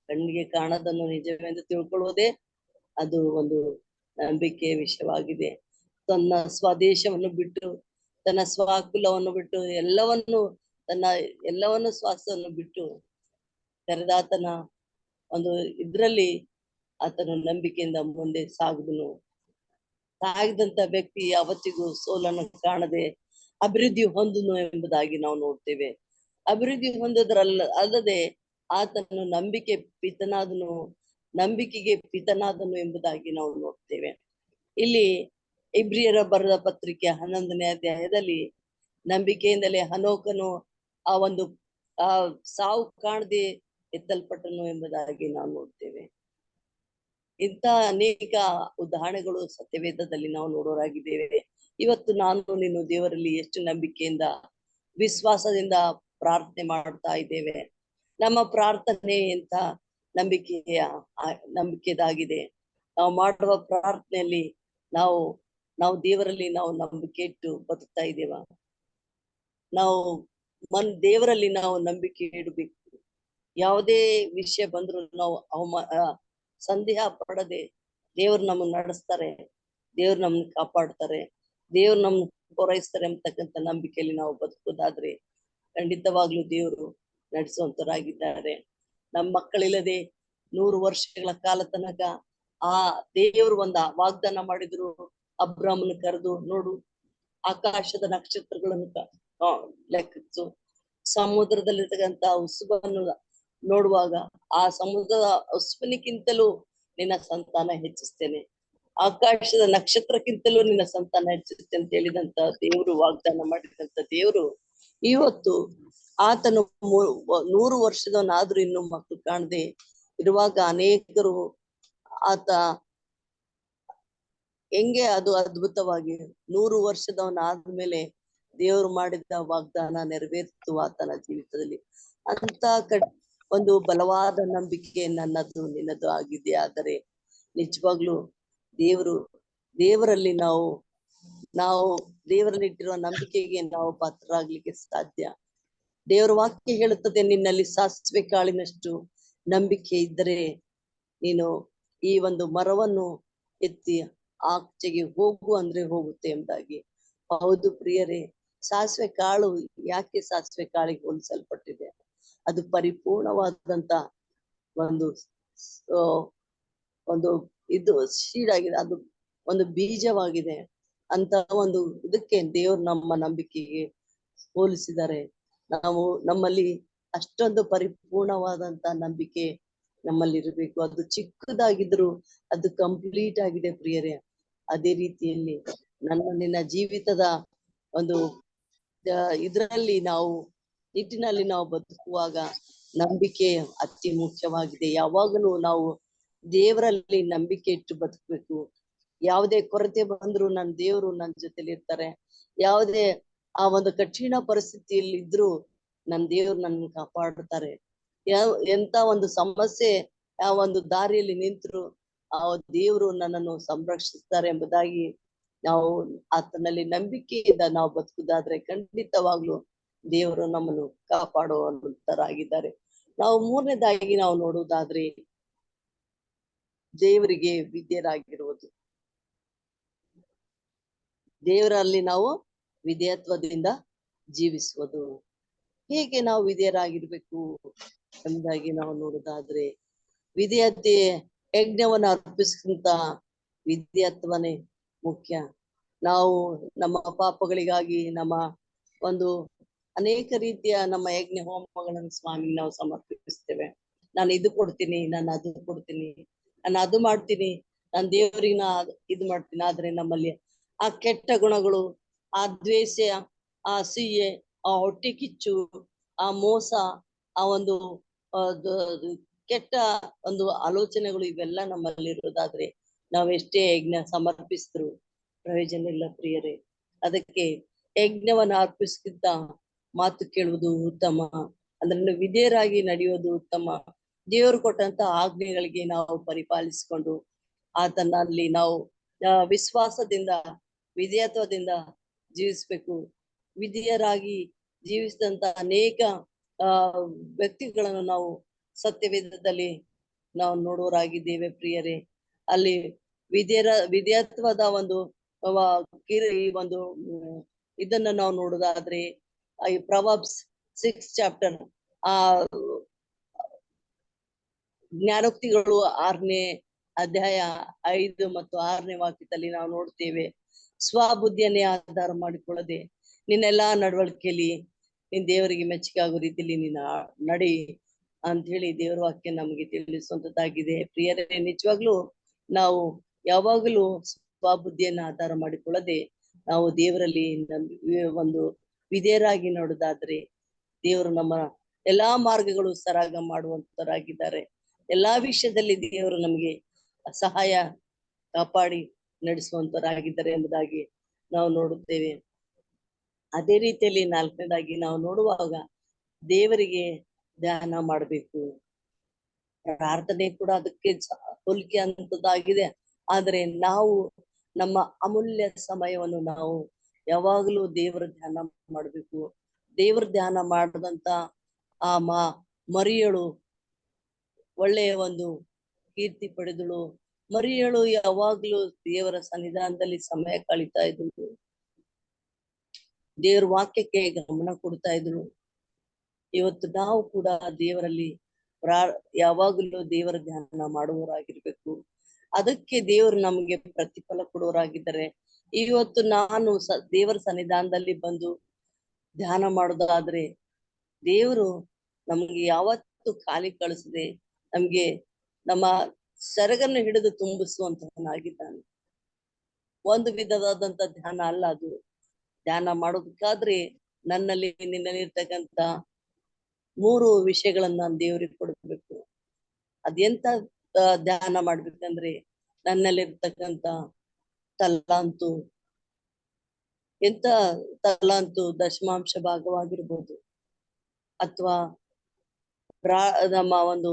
ಕಣ್ಣಿಗೆ ಕಾಣದನ್ನು ನಿಜವೆಂದು ತಿಳ್ಕೊಳ್ಳುವುದೇ ಅದು ಒಂದು ನಂಬಿಕೆಯ ವಿಷಯವಾಗಿದೆ. ತನ್ನ ಸ್ವದೇಶವನ್ನು ಬಿಟ್ಟು, ತನ್ನ ಸ್ವಕುಲವನ್ನು ಬಿಟ್ಟು, ಎಲ್ಲವನ್ನು ಸ್ವಾಸ್ಥವನ್ನು ಬಿಟ್ಟು ಕರೆದಾತನ ಒಂದು ಇದ್ರಲ್ಲಿ ಆತನು ನಂಬಿಕೆಯಿಂದ ಮುಂದೆ ಸಾಗಿದಂತ ವ್ಯಕ್ತಿ ಯಾವತ್ತಿಗೂ ಸೋಲನ್ನು ಕಾಣದೆ ಅಭಿವೃದ್ಧಿ ಹೊಂದನು ಎಂಬುದಾಗಿ ನಾವು ನೋಡ್ತೇವೆ. ಅಭಿವೃದ್ಧಿ ಅಲ್ಲದೆ ಆತನು ನಂಬಿಕೆಗೆ ಪಿತನಾದನು ಎಂಬುದಾಗಿ ನಾವು ನೋಡ್ತೇವೆ. ಇಲ್ಲಿ ಇಬ್ರಿಯರ ಬರೆದ ಪತ್ರಿಕೆ 11ನೇ ಅಧ್ಯಾಯದಲ್ಲಿ ನಂಬಿಕೆಯಿಂದಲೇ ಹನೋಕನು ಆ ಸಾವು ಕಾಣದೆ ಎತ್ತಲ್ಪಟ್ಟನು ಎಂಬುದಾಗಿ ನಾವು ನೋಡ್ತೇವೆ. ಇಂಥ ಅನೇಕ ಉದಾಹರಣೆಗಳು ಸತ್ಯವೇದದಲ್ಲಿ ನಾವು ನೋಡೋರಾಗಿದ್ದೇವೆ. ಇವತ್ತು ನಾನು ನೀನು ದೇವರಲ್ಲಿ ಎಷ್ಟು ನಂಬಿಕೆಯಿಂದ ವಿಶ್ವಾಸದಿಂದ ಪ್ರಾರ್ಥನೆ ಮಾಡ್ತಾ ಇದ್ದೇವೆ. ನಮ್ಮ ಪ್ರಾರ್ಥನೆ ಎಂತ ನಂಬಿಕೆದಾಗಿದೆ. ನಾವು ಮಾಡುವ ಪ್ರಾರ್ಥನೆಯಲ್ಲಿ ನಾವು ದೇವರಲ್ಲಿ ನಾವು ನಂಬಿಕೆ ಇಟ್ಟು ಬದುಕ್ತಾ ಇದ್ದೇವ. ನಾವು ದೇವರಲ್ಲಿ ನಾವು ನಂಬಿಕೆ ಇಡಬೇಕು. ಯಾವುದೇ ವಿಷಯ ಬಂದ್ರು ನಾವು ಸಂದೇಹ ಪಡದೆ ದೇವ್ರು ನಮ್ಮನ್ನ ನಡೆಸ್ತಾರೆ, ದೇವ್ರು ನಮ್ಮನ್ನ ಕಾಪಾಡ್ತಾರೆ, ದೇವ್ರು ನಮ್ಮನ್ನ ಪೂರೈಸ್ತಾರೆ ಅಂತಕ್ಕಂಥ ನಂಬಿಕೆಯಲ್ಲಿ ನಾವು ಬದುಕೋದಾದ್ರೆ ಖಂಡಿತವಾಗ್ಲೂ ದೇವರು ನಡೆಸುವಂತರಾಗಿದ್ದಾರೆ. ನಮ್ಮ ಮಕ್ಕಳಿಲ್ಲದೆ 100 ವರ್ಷಗಳ ಕಾಲ ತನಕ ಆ ದೇವರು ವಾಗ್ದಾನ ಮಾಡಿದ್ರು. ಅಬ್ರಾಮನ ಕರೆದು ನೋಡು, ಆಕಾಶದ ನಕ್ಷತ್ರಗಳನ್ನು ಲೆಕ್ಕಿಸು, ಸಮುದ್ರದಲ್ಲಿರ್ತಕ್ಕಂಥ ಉಸುಬನ್ನು ನೋಡುವಾಗ ಆ ಸಮುದ್ರದ ಉಸುಬಿನಕ್ಕಿಂತಲೂ ನಿನ್ನ ಸಂತಾನ ಹೆಚ್ಚಿಸ್ತೇನೆ, ಆಕಾಶದ ನಕ್ಷತ್ರಕ್ಕಿಂತಲೂ ನಿನ್ನ ಸಂತಾನ ಹೆಚ್ಚಿಸ್ತೇನೆ ಅಂತ ಹೇಳಿದಂತ ದೇವರು, ವಾಗ್ದಾನ ಮಾಡಿದಂತ ದೇವರು ಇವತ್ತು ಆತನು 100 ವರ್ಷದವನಾದ್ರೂ ಇನ್ನು ಮಕ್ಕಳು ಕಾಣದೆ ಇರುವಾಗ ಅನೇಕರು ಆತ ಹೆಂಗೆ ಅದು ಅದ್ಭುತವಾಗಿ 100 ವರ್ಷದವನಾದ್ಮೇಲೆ ದೇವರು ಮಾಡಿದ ವಾಗ್ದಾನ ನೆರವೇರಿತು ಆತನ ಜೀವಿತದಲ್ಲಿ. ಅಂತ ಒಂದು ಬಲವಾದ ನಂಬಿಕೆ ನನ್ನದು ನಿನ್ನದು ಆಗಿದೆ. ಆದರೆ ನಿಜವಾಗ್ಲೂ ದೇವರಲ್ಲಿ ನಾವು ದೇವರಲ್ಲಿ ಇಟ್ಟಿರುವ ನಂಬಿಕೆಗೆ ನಾವು ಪಾತ್ರರಾಗ್ಲಿಕ್ಕೆ ಸಾಧ್ಯ. ದೇವರ ವಾಕ್ಯ ಹೇಳುತ್ತದೆ, ನಿನ್ನಲ್ಲಿ ಸಾಸಿವೆ ಕಾಳಿನಷ್ಟು ನಂಬಿಕೆ ಇದ್ದರೆ ನೀನು ಈ ಒಂದು ಮರವನ್ನು ಎತ್ತಿ ಆಚೆಗೆ ಹೋಗು ಅಂದ್ರೆ ಹೋಗುತ್ತೆ ಎಂಬುದಾಗಿ. ಹೌದು ಪ್ರಿಯರೇ, ಸಾಸಿವೆ ಕಾಳು ಯಾಕೆ ಸಾಸಿವೆ ಕಾಳಿಗೆ ಹೋಲಿಸಲ್ಪಟ್ಟಿದೆ? ಅದು ಪರಿಪೂರ್ಣವಾದಂತ ಒಂದು ಇದು ಸೀಡಾಗಿದೆ, ಅದು ಒಂದು ಬೀಜವಾಗಿದೆ. ಅಂತ ಒಂದು ಇದಕ್ಕೆ ದೇವರು ನಮ್ಮ ನಂಬಿಕೆಗೆ ಹೋಲಿಸಿದ್ದಾರೆ. ನಮ್ಮಲ್ಲಿ ಅಷ್ಟೊಂದು ಪರಿಪೂರ್ಣವಾದಂತ ನಂಬಿಕೆ ನಮ್ಮಲ್ಲಿ ಇರಬೇಕು. ಅದು ಚಿಕ್ಕದಾಗಿದ್ರು ಅದು ಕಂಪ್ಲೀಟ್ ಆಗಿದೆ ಪ್ರಿಯರೇ. ಅದೇ ರೀತಿಯಲ್ಲಿ ನಿನ್ನ ಜೀವಿತದ ಒಂದು ಇದರಲ್ಲಿ ನಿಟ್ಟಿನಲ್ಲಿ ನಾವು ಬದುಕುವಾಗ ನಂಬಿಕೆ ಅತಿ ಮುಖ್ಯವಾಗಿದೆ. ಯಾವಾಗಲೂ ನಾವು ದೇವರಲ್ಲಿ ನಂಬಿಕೆ ಇಟ್ಟು ಬದುಕಬೇಕು. ಯಾವುದೇ ಕೊರತೆ ಬಂದ್ರು ನನ್ನ ದೇವರು ನನ್ನ ಜೊತೆಲಿ ಇರ್ತಾರೆ. ಯಾವುದೇ ಆ ಒಂದು ಕಠಿಣ ಪರಿಸ್ಥಿತಿಯಲ್ಲಿ ಇದ್ರು ನನ್ನ ದೇವ್ರು ನನ್ನ ಕಾಪಾಡುತ್ತಾರೆ. ಎಂತ ಒಂದು ಸಮಸ್ಯೆ ಆ ಒಂದು ದಾರಿಯಲ್ಲಿ ನಿಂತರು ಆ ದೇವರು ನನ್ನನ್ನು ಸಂರಕ್ಷಿಸ್ತಾರೆ ಎಂಬುದಾಗಿ ನಾವು ಆತನಲ್ಲಿ ನಂಬಿಕೆಯಿಂದ ನಾವು ಬದುಕುದಾದ್ರೆ ಖಂಡಿತವಾಗ್ಲು ದೇವರು ನಮ್ಮನ್ನು ಕಾಪಾಡುವಂತರಾಗಿದ್ದಾರೆ. ನಾವು ಮೂರನೇದಾಗಿ ನಾವು ನೋಡುವುದಾದ್ರೆ ದೇವರಿಗೆ ವಿಧೇಯರಾಗಿರುವುದು. ದೇವರಲ್ಲಿ ನಾವು ವಿಧೇಯತ್ವದಿಂದ ಜೀವಿಸುವುದು. ಹೇಗೆ ನಾವು ವಿಧೇಯರಾಗಿರ್ಬೇಕು ಎಂಬುದಾಗಿ ನಾವು ನೋಡುವುದಾದ್ರೆ, ವಿಧೇಯತೆ ಯಜ್ಞವನ್ನು ಅರ್ಪಿಸಿದಂತ ವಿಧೇಯತ್ವನೇ ಮುಖ್ಯ. ನಾವು ನಮ್ಮ ಪಾಪಗಳಿಗಾಗಿ ನಮ್ಮ ಒಂದು ಅನೇಕ ರೀತಿಯ ನಮ್ಮ ಯಜ್ಞ ಹೋಮಗಳನ್ನು ಸ್ವಾಮಿಗೆ ನಾವು ಸಮರ್ಪಿಸ್ತೇವೆ. ನಾನು ಇದು ಕೊಡ್ತೀನಿ, ನಾನು ಅದು ಕೊಡ್ತೀನಿ, ನಾನು ಅದು ಮಾಡ್ತೀನಿ, ನಾನು ದೇವರಿಗೆ ಇದು ಮಾಡ್ತೀನಿ. ಆದ್ರೆ ನಮ್ಮಲ್ಲಿ ಆ ಕೆಟ್ಟ ಗುಣಗಳು, ಆ ದ್ವೇಷ, ಆ ಅಸೂಯೆ, ಆ ಹೊಟ್ಟೆ ಕಿಚ್ಚು, ಆ ಮೋಸ, ಆ ಒಂದು ಕೆಟ್ಟ ಒಂದು ಆಲೋಚನೆಗಳು ಇವೆಲ್ಲ ನಮ್ಮಲ್ಲಿ ಇರೋದಾದ್ರೆ ನಾವೆಷ್ಟೇ ಯಜ್ಞ ಸಮರ್ಪಿಸಿದ್ರು ಪ್ರಯೋಜನ ಇಲ್ಲ ಪ್ರಿಯರೇ. ಅದಕ್ಕೆ ಯಜ್ಞವನ್ನ ಅರ್ಪಿಸಿದ್ದ ಮಾತು ಕೇಳುವುದು ಉತ್ತಮ. ಅಂದ್ರೆ ವಿಧೇಯರಾಗಿ ನಡೆಯೋದು ಉತ್ತಮ. ದೇವರು ಕೊಟ್ಟಂತ ಆಜ್ಞೆಗಳಿಗೆ ನಾವು ಪರಿಪಾಲಿಸಿಕೊಂಡು ಆತನಲ್ಲಿ ನಾವು ವಿಶ್ವಾಸದಿಂದ ವಿಧೇಯತ್ವದಿಂದ ಜೀವಿಸ್ಬೇಕು. ವಿಧೇಯರಾಗಿ ಜೀವಿಸಿದಂತ ಅನೇಕ ವ್ಯಕ್ತಿಗಳನ್ನು ನಾವು ಸತ್ಯವೇದದಲ್ಲಿ ನಾವು ನೋಡುವರಾಗಿದ್ದೇವೆ ಪ್ರಿಯರೇ. ಅಲ್ಲಿ ವಿಧೇಯತ್ವದ ಒಂದು ಈ ಒಂದು ಇದನ್ನ ನಾವು ನೋಡುದಾದ್ರೆ ಈ ಪ್ರೊವರ್ಬ್ಸ್ 6 ಚಾಪ್ಟರ್ ಆ ಜ್ಞಾನೋಕ್ತಿಗಳು 6ನೇ ಅಧ್ಯಾಯ 5 ಮತ್ತು 6ನೇ ವಾಕ್ಯದಲ್ಲಿ ನಾವು ನೋಡ್ತೇವೆ. ಸ್ವಬುದ್ಧಿಯನ್ನೇ ಆಧಾರ ಮಾಡಿಕೊಳ್ಳದೆ ನಿನ್ನೆಲ್ಲಾ ನಡವಳಿಕೆಯಲ್ಲಿ ನೀನ್ ದೇವರಿಗೆ ಮೆಚ್ಚುಗೆ ಆಗೋ ರೀತಿಯಲ್ಲಿ ನೀನ್ ನಡಿ ಅಂತ ಹೇಳಿ ದೇವರ ವಾಕ್ಯ ನಮಗೆ ತಿಳಿಸುವಂತದ್ದಾಗಿದೆ ಪ್ರಿಯರೇ. ನಿಜವಾಗ್ಲೂ ನಾವು ಯಾವಾಗಲೂ ಸ್ವಬುದ್ಧಿಯನ್ನ ಆಧಾರ ಮಾಡಿಕೊಳ್ಳದೆ ನಾವು ದೇವರಲ್ಲಿ ಒಂದು ವಿಧೇಯರಾಗಿ ನೋಡುದಾದ್ರೆ ದೇವರು ನಮ್ಮ ಎಲ್ಲಾ ಮಾರ್ಗಗಳು ಸರಾಗ ಮಾಡುವಂತರಾಗಿದ್ದಾರೆ. ಎಲ್ಲಾ ವಿಷಯದಲ್ಲಿ ದೇವರು ನಮಗೆ ಸಹಾಯ ಕಾಪಾಡಿ ನಡೆಸುವಂತರಾಗಿದ್ದಾರೆ ಎಂಬುದಾಗಿ ನಾವು ನೋಡುತ್ತೇವೆ. ಅದೇ ರೀತಿಯಲ್ಲಿ 4ನೇದಾಗಿ ನಾವು ನೋಡುವಾಗ ದೇವರಿಗೆ ಧ್ಯಾನ ಮಾಡಬೇಕು. ಪ್ರಾರ್ಥನೆ ಕೂಡ ಅದಕ್ಕೆ ಹೋಲಿಕೆ ಅಂತದ್ದಾಗಿದೆ. ಆದ್ರೆ ನಾವು ನಮ್ಮ ಅಮೂಲ್ಯ ಸಮಯವನ್ನು ನಾವು ಯಾವಾಗಲೂ ದೇವರ ಧ್ಯಾನ ಮಾಡಬೇಕು. ದೇವರ ಧ್ಯಾನ ಮಾಡದಂತ ಆ ಮರಿಯಳು ಒಳ್ಳೆಯ ಒಂದು ಕೀರ್ತಿ ಪಡೆದಳು. ಮರಿಯಳು ಯಾವಾಗ್ಲೂ ದೇವರ ಸನ್ನಿಧಾನದಲ್ಲಿ ಸಮಯ ಕಳೀತಾ ಇದ್ಳು. ದೇವರ ವಾಕ್ಯಕ್ಕೆ ಗಮನ ಕೊಡ್ತಾ ಇದ್ಳು. ಇವತ್ತು ನಾವು ಕೂಡ ದೇವರಲ್ಲಿ ಯಾವಾಗಲೂ ದೇವರ ಧ್ಯಾನ ಮಾಡುವವರಾಗಿರ್ಬೇಕು. ಅದಕ್ಕೆ ದೇವರು ನಮಗೆ ಪ್ರತಿಫಲ ಕೊಡುವವರಾಗಿದ್ದಾರೆ. ಇವತ್ತು ನಾನು ದೇವರ ಸನ್ನಿಧಾನದಲ್ಲಿ ಬಂದು ಧ್ಯಾನ ಮಾಡೋದಾದ್ರೆ ದೇವರು ನಮ್ಗೆ ಯಾವತ್ತು ಖಾಲಿ ಕಳಿಸದೆ ನಮ್ಗೆ ನಮ್ಮ ಸೆರಗನ್ನು ಹಿಡಿದು ತುಂಬಿಸುವಂತವನಾಗಿದ್ದಾನೆ. ಒಂದು ವಿಧವಾದಂತ ಧ್ಯಾನ ಅಲ್ಲ ಅದು. ಧ್ಯಾನ ಮಾಡೋದಕ್ಕಾದ್ರೆ ನನ್ನಲ್ಲಿ ನಿನ್ನಲ್ಲಿ ಇರ್ತಕ್ಕಂತ 3 ವಿಷಯಗಳನ್ನ ದೇವರಿಗೆ ಕೊಡಬೇಕು. ಅದೆಂತ ಧ್ಯಾನ ಮಾಡ್ಬೇಕಂದ್ರೆ ನನ್ನಲ್ಲಿರ್ತಕ್ಕಂತ ತಲಾಂತು, ಎಂತ ತಲಾಂತು ದಶಮಾಂಶ ಭಾಗವಾಗಿರ್ಬೋದು, ಅಥವಾ ನಮ್ಮ ಒಂದು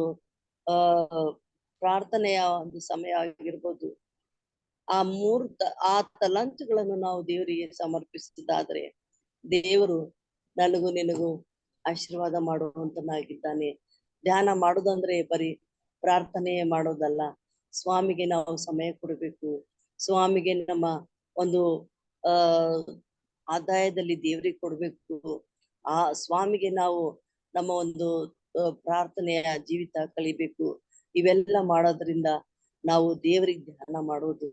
ಪ್ರಾರ್ಥನೆಯ ಒಂದು ಸಮಯ ಆಗಿರ್ಬೋದು. ಆ ತಲಾಂತುಗಳನ್ನು ನಾವು ದೇವರಿಗೆ ಸಮರ್ಪಿಸುವುದಾದ್ರೆ ದೇವರು ನನಗೂ ನಿನಗೂ ಆಶೀರ್ವಾದ ಮಾಡುವಂತನಾಗಿದ್ದಾನೆ. ಧ್ಯಾನ ಮಾಡೋದಂದ್ರೆ ಬರೀ ಪ್ರಾರ್ಥನೆ ಮಾಡೋದಲ್ಲ. ಸ್ವಾಮಿಗೆ ನಾವು ಸಮಯ ಕೊಡಬೇಕು. ಸ್ವಾಮಿಗೆ ನಮ್ಮ ಒಂದು ಆದಾಯದಲ್ಲಿ ದೇವರಿಗೆ ಕೊಡ್ಬೇಕು. ಆ ಸ್ವಾಮಿಗೆ ನಾವು ನಮ್ಮ ಒಂದು ಪ್ರಾರ್ಥನೆಯ ಜೀವಿತ ಕಳಿಬೇಕು. ಇವೆಲ್ಲ ಮಾಡೋದ್ರಿಂದ ನಾವು ದೇವರಿಗೆ ಧ್ಯಾನ ಮಾಡೋದು,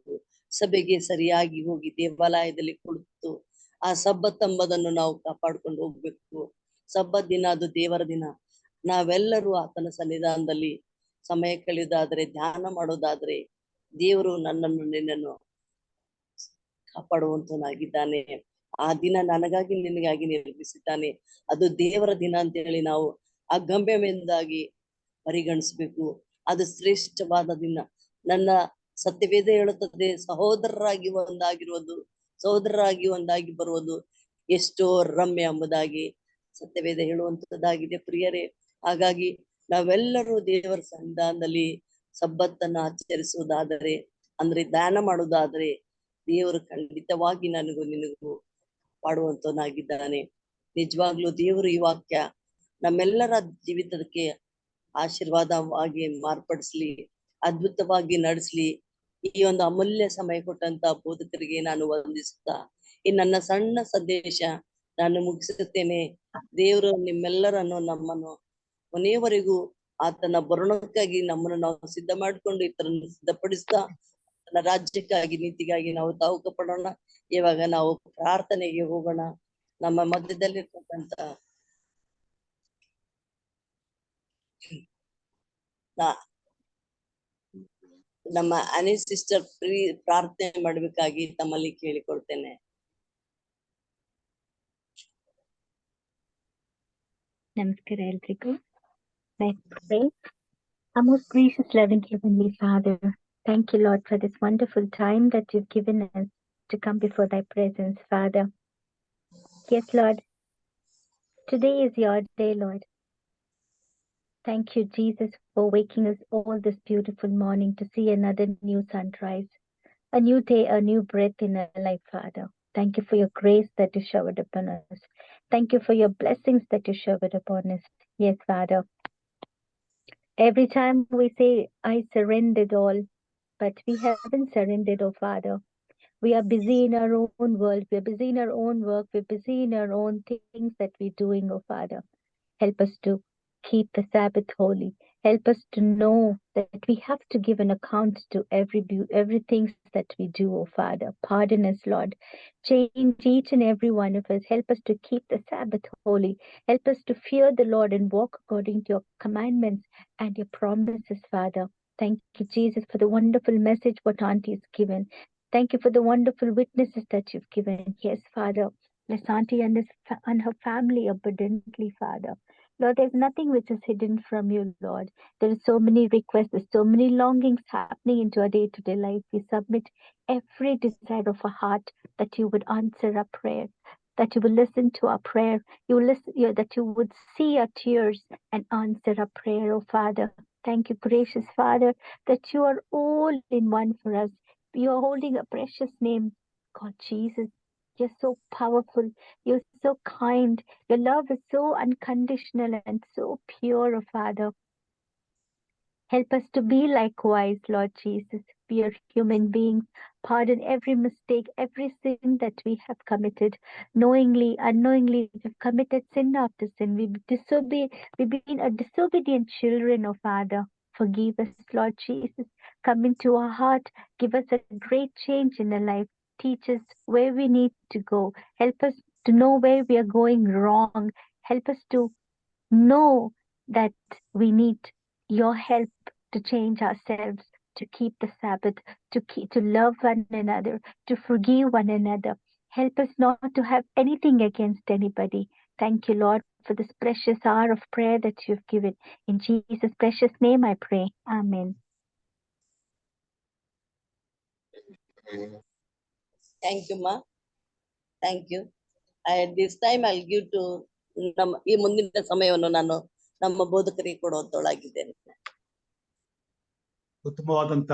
ಸಭೆಗೆ ಸರಿಯಾಗಿ ಹೋಗಿ ದೇವಾಲಯದಲ್ಲಿ ಕುಳಿತು ಆ ಸಬ್ಬತ್ ಎಂಬುದನ್ನು ನಾವು ಕಾಪಾಡ್ಕೊಂಡು ಹೋಗ್ಬೇಕು. ಸಬ್ಬತ್ ದಿನ ಅದು ದೇವರ ದಿನ. ನಾವೆಲ್ಲರೂ ಆತನ ಸನ್ನಿಧಾನದಲ್ಲಿ ಸಮಯ ಕಳೆಯೋದಾದ್ರೆ, ಧ್ಯಾನ ಮಾಡೋದಾದ್ರೆ ದೇವರು ನನ್ನನ್ನು ನಿನ್ನನ್ನು ಕಾಪಾಡುವಂತನಾಗಿದ್ದಾನೆ. ಆ ದಿನ ನನಗಾಗಿ ನಿನಗಾಗಿ ನಿರ್ಮಿಸಿದ್ದಾನೆ. ಅದು ದೇವರ ದಿನ ಅಂತ ಹೇಳಿ ನಾವು ಅಗಮ್ಯದಿಂದಾಗಿ ಪರಿಗಣಿಸ್ಬೇಕು. ಅದು ಶ್ರೇಷ್ಠವಾದ ದಿನ. ನನ್ನ ಸತ್ಯವೇದ ಹೇಳುತ್ತದೆ, ಸಹೋದರರಾಗಿ ಒಂದಾಗಿ ಬರುವುದು ಎಷ್ಟೋ ರಮ್ಯ ಎಂಬುದಾಗಿ ಸತ್ಯವೇದ ಹೇಳುವಂತದ್ದಾಗಿದೆ ಪ್ರಿಯರೇ. ಹಾಗಾಗಿ ನಾವೆಲ್ಲರೂ ದೇವರ ಸನ್ನಿಧಾನದಲ್ಲಿ ಸಬ್ಬತ್ತನ್ನ ಆಚರಿಸುವುದಾದರೆ, ಅಂದ್ರೆ ದಾನ ಮಾಡುವುದಾದರೆ, ದೇವರು ಖಂಡಿತವಾಗಿ ನನಗೂ ನಿನಗೂ ಮಾಡುವಂತವನಾಗಿದ್ದಾನೆ. ನಿಜವಾಗ್ಲೂ ದೇವರು ಈ ವಾಕ್ಯ ನಮ್ಮೆಲ್ಲರ ಜೀವಿತಕ್ಕೆ ಆಶೀರ್ವಾದವಾಗಿ ಮಾರ್ಪಡಿಸ್ಲಿ, ಅದ್ಭುತವಾಗಿ ನಡೆಸ್ಲಿ. ಈ ಒಂದು ಅಮೂಲ್ಯ ಸಮಯ ಕೊಟ್ಟಂತ ಬೋಧಕರಿಗೆ ನಾನು ವಂದಿಸುತ್ತಾ ಈ ನನ್ನ ಸಣ್ಣ ಸಂದೇಶ ನಾನು ಮುಗಿಸುತ್ತೇನೆ. ದೇವರು ನಿಮ್ಮೆಲ್ಲರನ್ನು ನಮ್ಮನ್ನು ಕೊನೆಯವರೆಗೂ ಆತನ ಬರುಣಕ್ಕಾಗಿ ನಮ್ಮನ್ನು ನಾವು ಸಿದ್ಧ ಮಾಡಿಕೊಂಡು ಇತರನ್ನು ಸಿದ್ಧಪಡಿಸ್ತಾ ತನ್ನ ರಾಜ್ಯಕ್ಕಾಗಿ ನೀತಿಗಾಗಿ ನಾವು ತಾವುಕ ಪಡೋಣ. ಇವಾಗ ನಾವು ಪ್ರಾರ್ಥನೆಗೆ ಹೋಗೋಣ. ನಮ್ಮ ಮಧ್ಯದಲ್ಲಿರ್ತಕ್ಕಂತ ನಮ್ಮ ಅನಿ ಸಿಸ್ಟರ್ ಪ್ರಾರ್ಥನೆ ಮಾಡ್ಬೇಕಾಗಿ ತಮ್ಮಲ್ಲಿ ಕೇಳಿಕೊಳ್ತೇನೆ. ನಮಸ್ಕಾರ ಎಲ್ರಿಗೂ. Let's pray. Our most gracious, loving Heavenly Father, thank you, Lord, for this wonderful time that you've given us to come before thy presence, Father. Yes, Lord, today is your day, Lord. Thank you, Jesus, for waking us all this beautiful morning to see another new sunrise, a new day, a new breath in our life, Father. Thank you for your grace that you showered upon us. Thank you for your blessings that you showered upon us. Yes, Father. Every time we say, I surrendered all, but we haven't surrendered, oh Father. We are busy in our own world. We are busy in our own work. We're busy in our own things that we're doing, oh Father. Help us to keep the Sabbath holy. Help us to know that we have to give an account to everything that we do, oh Father. Pardon us, Lord. Change each and every one of us. Help us to keep the Sabbath holy. Help us to fear the Lord and walk according to your commandments and your promises, Father. Thank you, Jesus, for the wonderful message what Auntie has given. Thank you for the wonderful witnesses that you've given. Yes, Father. Bless Auntie and her family abundantly, Father. Lord, there's nothing which is hidden from you, Lord. There are so many requests, there's so many longings happening into our day-to-day life. We submit every desire of our heart that you would answer our prayer, that you will listen to our prayer, that you would see our tears and answer our prayer, oh Father. Thank you, gracious Father, that you are all in one for us. You are holding a precious name called Jesus. You're so powerful. You're so kind. Your love is so unconditional and so pure, oh Father. Help us to be likewise, Lord Jesus. We are human beings. Pardon every mistake, every sin that we have committed. Knowingly, unknowingly, we've committed sin after sin. We've been a disobedient children, oh Father. Forgive us, Lord Jesus. Come into our heart. Give us a great change in our life. Teach us where we need to go. Help us to know where we are going wrong. Help us to know that we need your help to change ourselves, to keep the Sabbath, to love one another, to forgive one another. Help us not to have anything against anybody. Thank you, Lord, for this precious hour of prayer that you've given. In Jesus' precious name I pray. Amen. Thank you, Ma. Thank you. At this time I'll give to ನಮ್ಮ ಈ ಮುಂದಿನ ಸಮಯವನ್ನು ನಾನು ನಮ್ಮ ಬೋಧಕರಿಗೆ ಕೊಡುವಂತವಳಾಗಿದ್ದೇನೆ. ಉತ್ತಮವಾದಂತ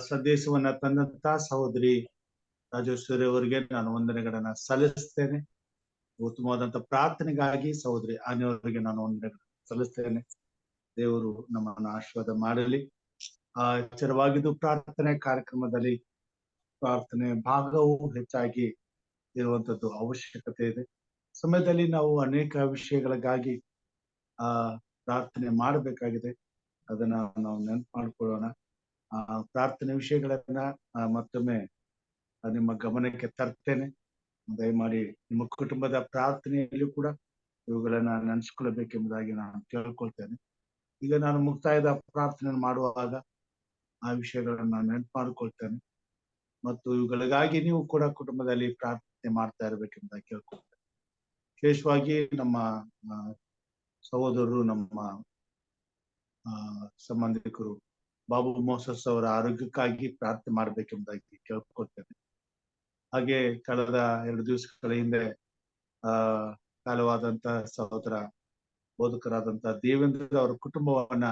ಸಂದೇಶವನ್ನ ತಂದಂತ ಸಹೋದರಿ ರಾಜೇಶ್ವರಿ ಅವರಿಗೆ ನಾನು ವಂದನೆಗಳನ್ನ ಸಲ್ಲಿಸ್ತೇನೆ. ಉತ್ತಮವಾದಂತ ಪ್ರಾರ್ಥನೆಗಾಗಿ ಸಹೋದರಿ ಆನೆಯವರಿಗೆ ನಾನು ವಂದನೆಗಳನ್ನ ಸಲ್ಲಿಸ್ತೇನೆ. ದೇವರು ನಮ್ಮನ್ನು ಆಶೀರ್ವಾದ ಮಾಡಲಿ. ಎಚ್ಚರವಾಗಿದ್ದು ಪ್ರಾರ್ಥನೆ ಕಾರ್ಯಕ್ರಮದಲ್ಲಿ ಪ್ರಾರ್ಥನೆ ಭಾಗವು ಹೆಚ್ಚಾಗಿ ಇರುವಂತದ್ದು ಅವಶ್ಯಕತೆ ಇದೆ. ಸಮಯದಲ್ಲಿ ನಾವು ಅನೇಕ ವಿಷಯಗಳಿಗಾಗಿ ಪ್ರಾರ್ಥನೆ ಮಾಡಬೇಕಾಗಿದೆ. ಅದನ್ನ ನಾವು ನೆನಪು ಮಾಡ್ಕೊಳ್ಳೋಣ. ಪ್ರಾರ್ಥನೆ ವಿಷಯಗಳನ್ನ ಮತ್ತೊಮ್ಮೆ ನಿಮ್ಮ ಗಮನಕ್ಕೆ ತರ್ತೇನೆ. ದಯಮಾಡಿ ನಿಮ್ಮ ಕುಟುಂಬದ ಪ್ರಾರ್ಥನೆಯಲ್ಲೂ ಕೂಡ ಇವುಗಳನ್ನ ನೆನೆಸ್ಕೊಳ್ಬೇಕೆಂಬುದಾಗಿ ನಾನು ಕೇಳ್ಕೊಳ್ತೇನೆ. ಈಗ ನಾನು ಮುಕ್ತಾಯದ ಪ್ರಾರ್ಥನೆ ಮಾಡುವಾಗ ಆ ವಿಷಯಗಳನ್ನ ನೆನಪು ಮಾಡ್ಕೊಳ್ತೇನೆ ಮತ್ತು ಇವುಗಳಿಗಾಗಿ ನೀವು ಕೂಡ ಕುಟುಂಬದಲ್ಲಿ ಪ್ರಾರ್ಥನೆ ಮಾಡ್ತಾ ಇರ್ಬೇಕೆಂಬುದಾಗಿ ಕೇಳ್ಕೊಳ್ತೇನೆ. ವಿಶೇಷವಾಗಿ ನಮ್ಮ ಸಹೋದರರು, ನಮ್ಮ ಸಂಬಂಧಿಕರು ಬಾಬು ಮೋಸಸ್ ಅವರ ಆರೋಗ್ಯಕ್ಕಾಗಿ ಪ್ರಾರ್ಥನೆ ಮಾಡ್ಬೇಕೆಂಬುದಾಗಿ ಕೇಳ್ಕೊಳ್ತೇನೆ. ಹಾಗೆ ಕಳೆದ 2 ದಿವಸಗಳ ಹಿಂದೆ ಕಾಲವಾದಂತ ಸಹೋದರ ಬೋಧಕರಾದಂತ ದೇವೇಂದ್ರ ಅವರ ಕುಟುಂಬವನ್ನ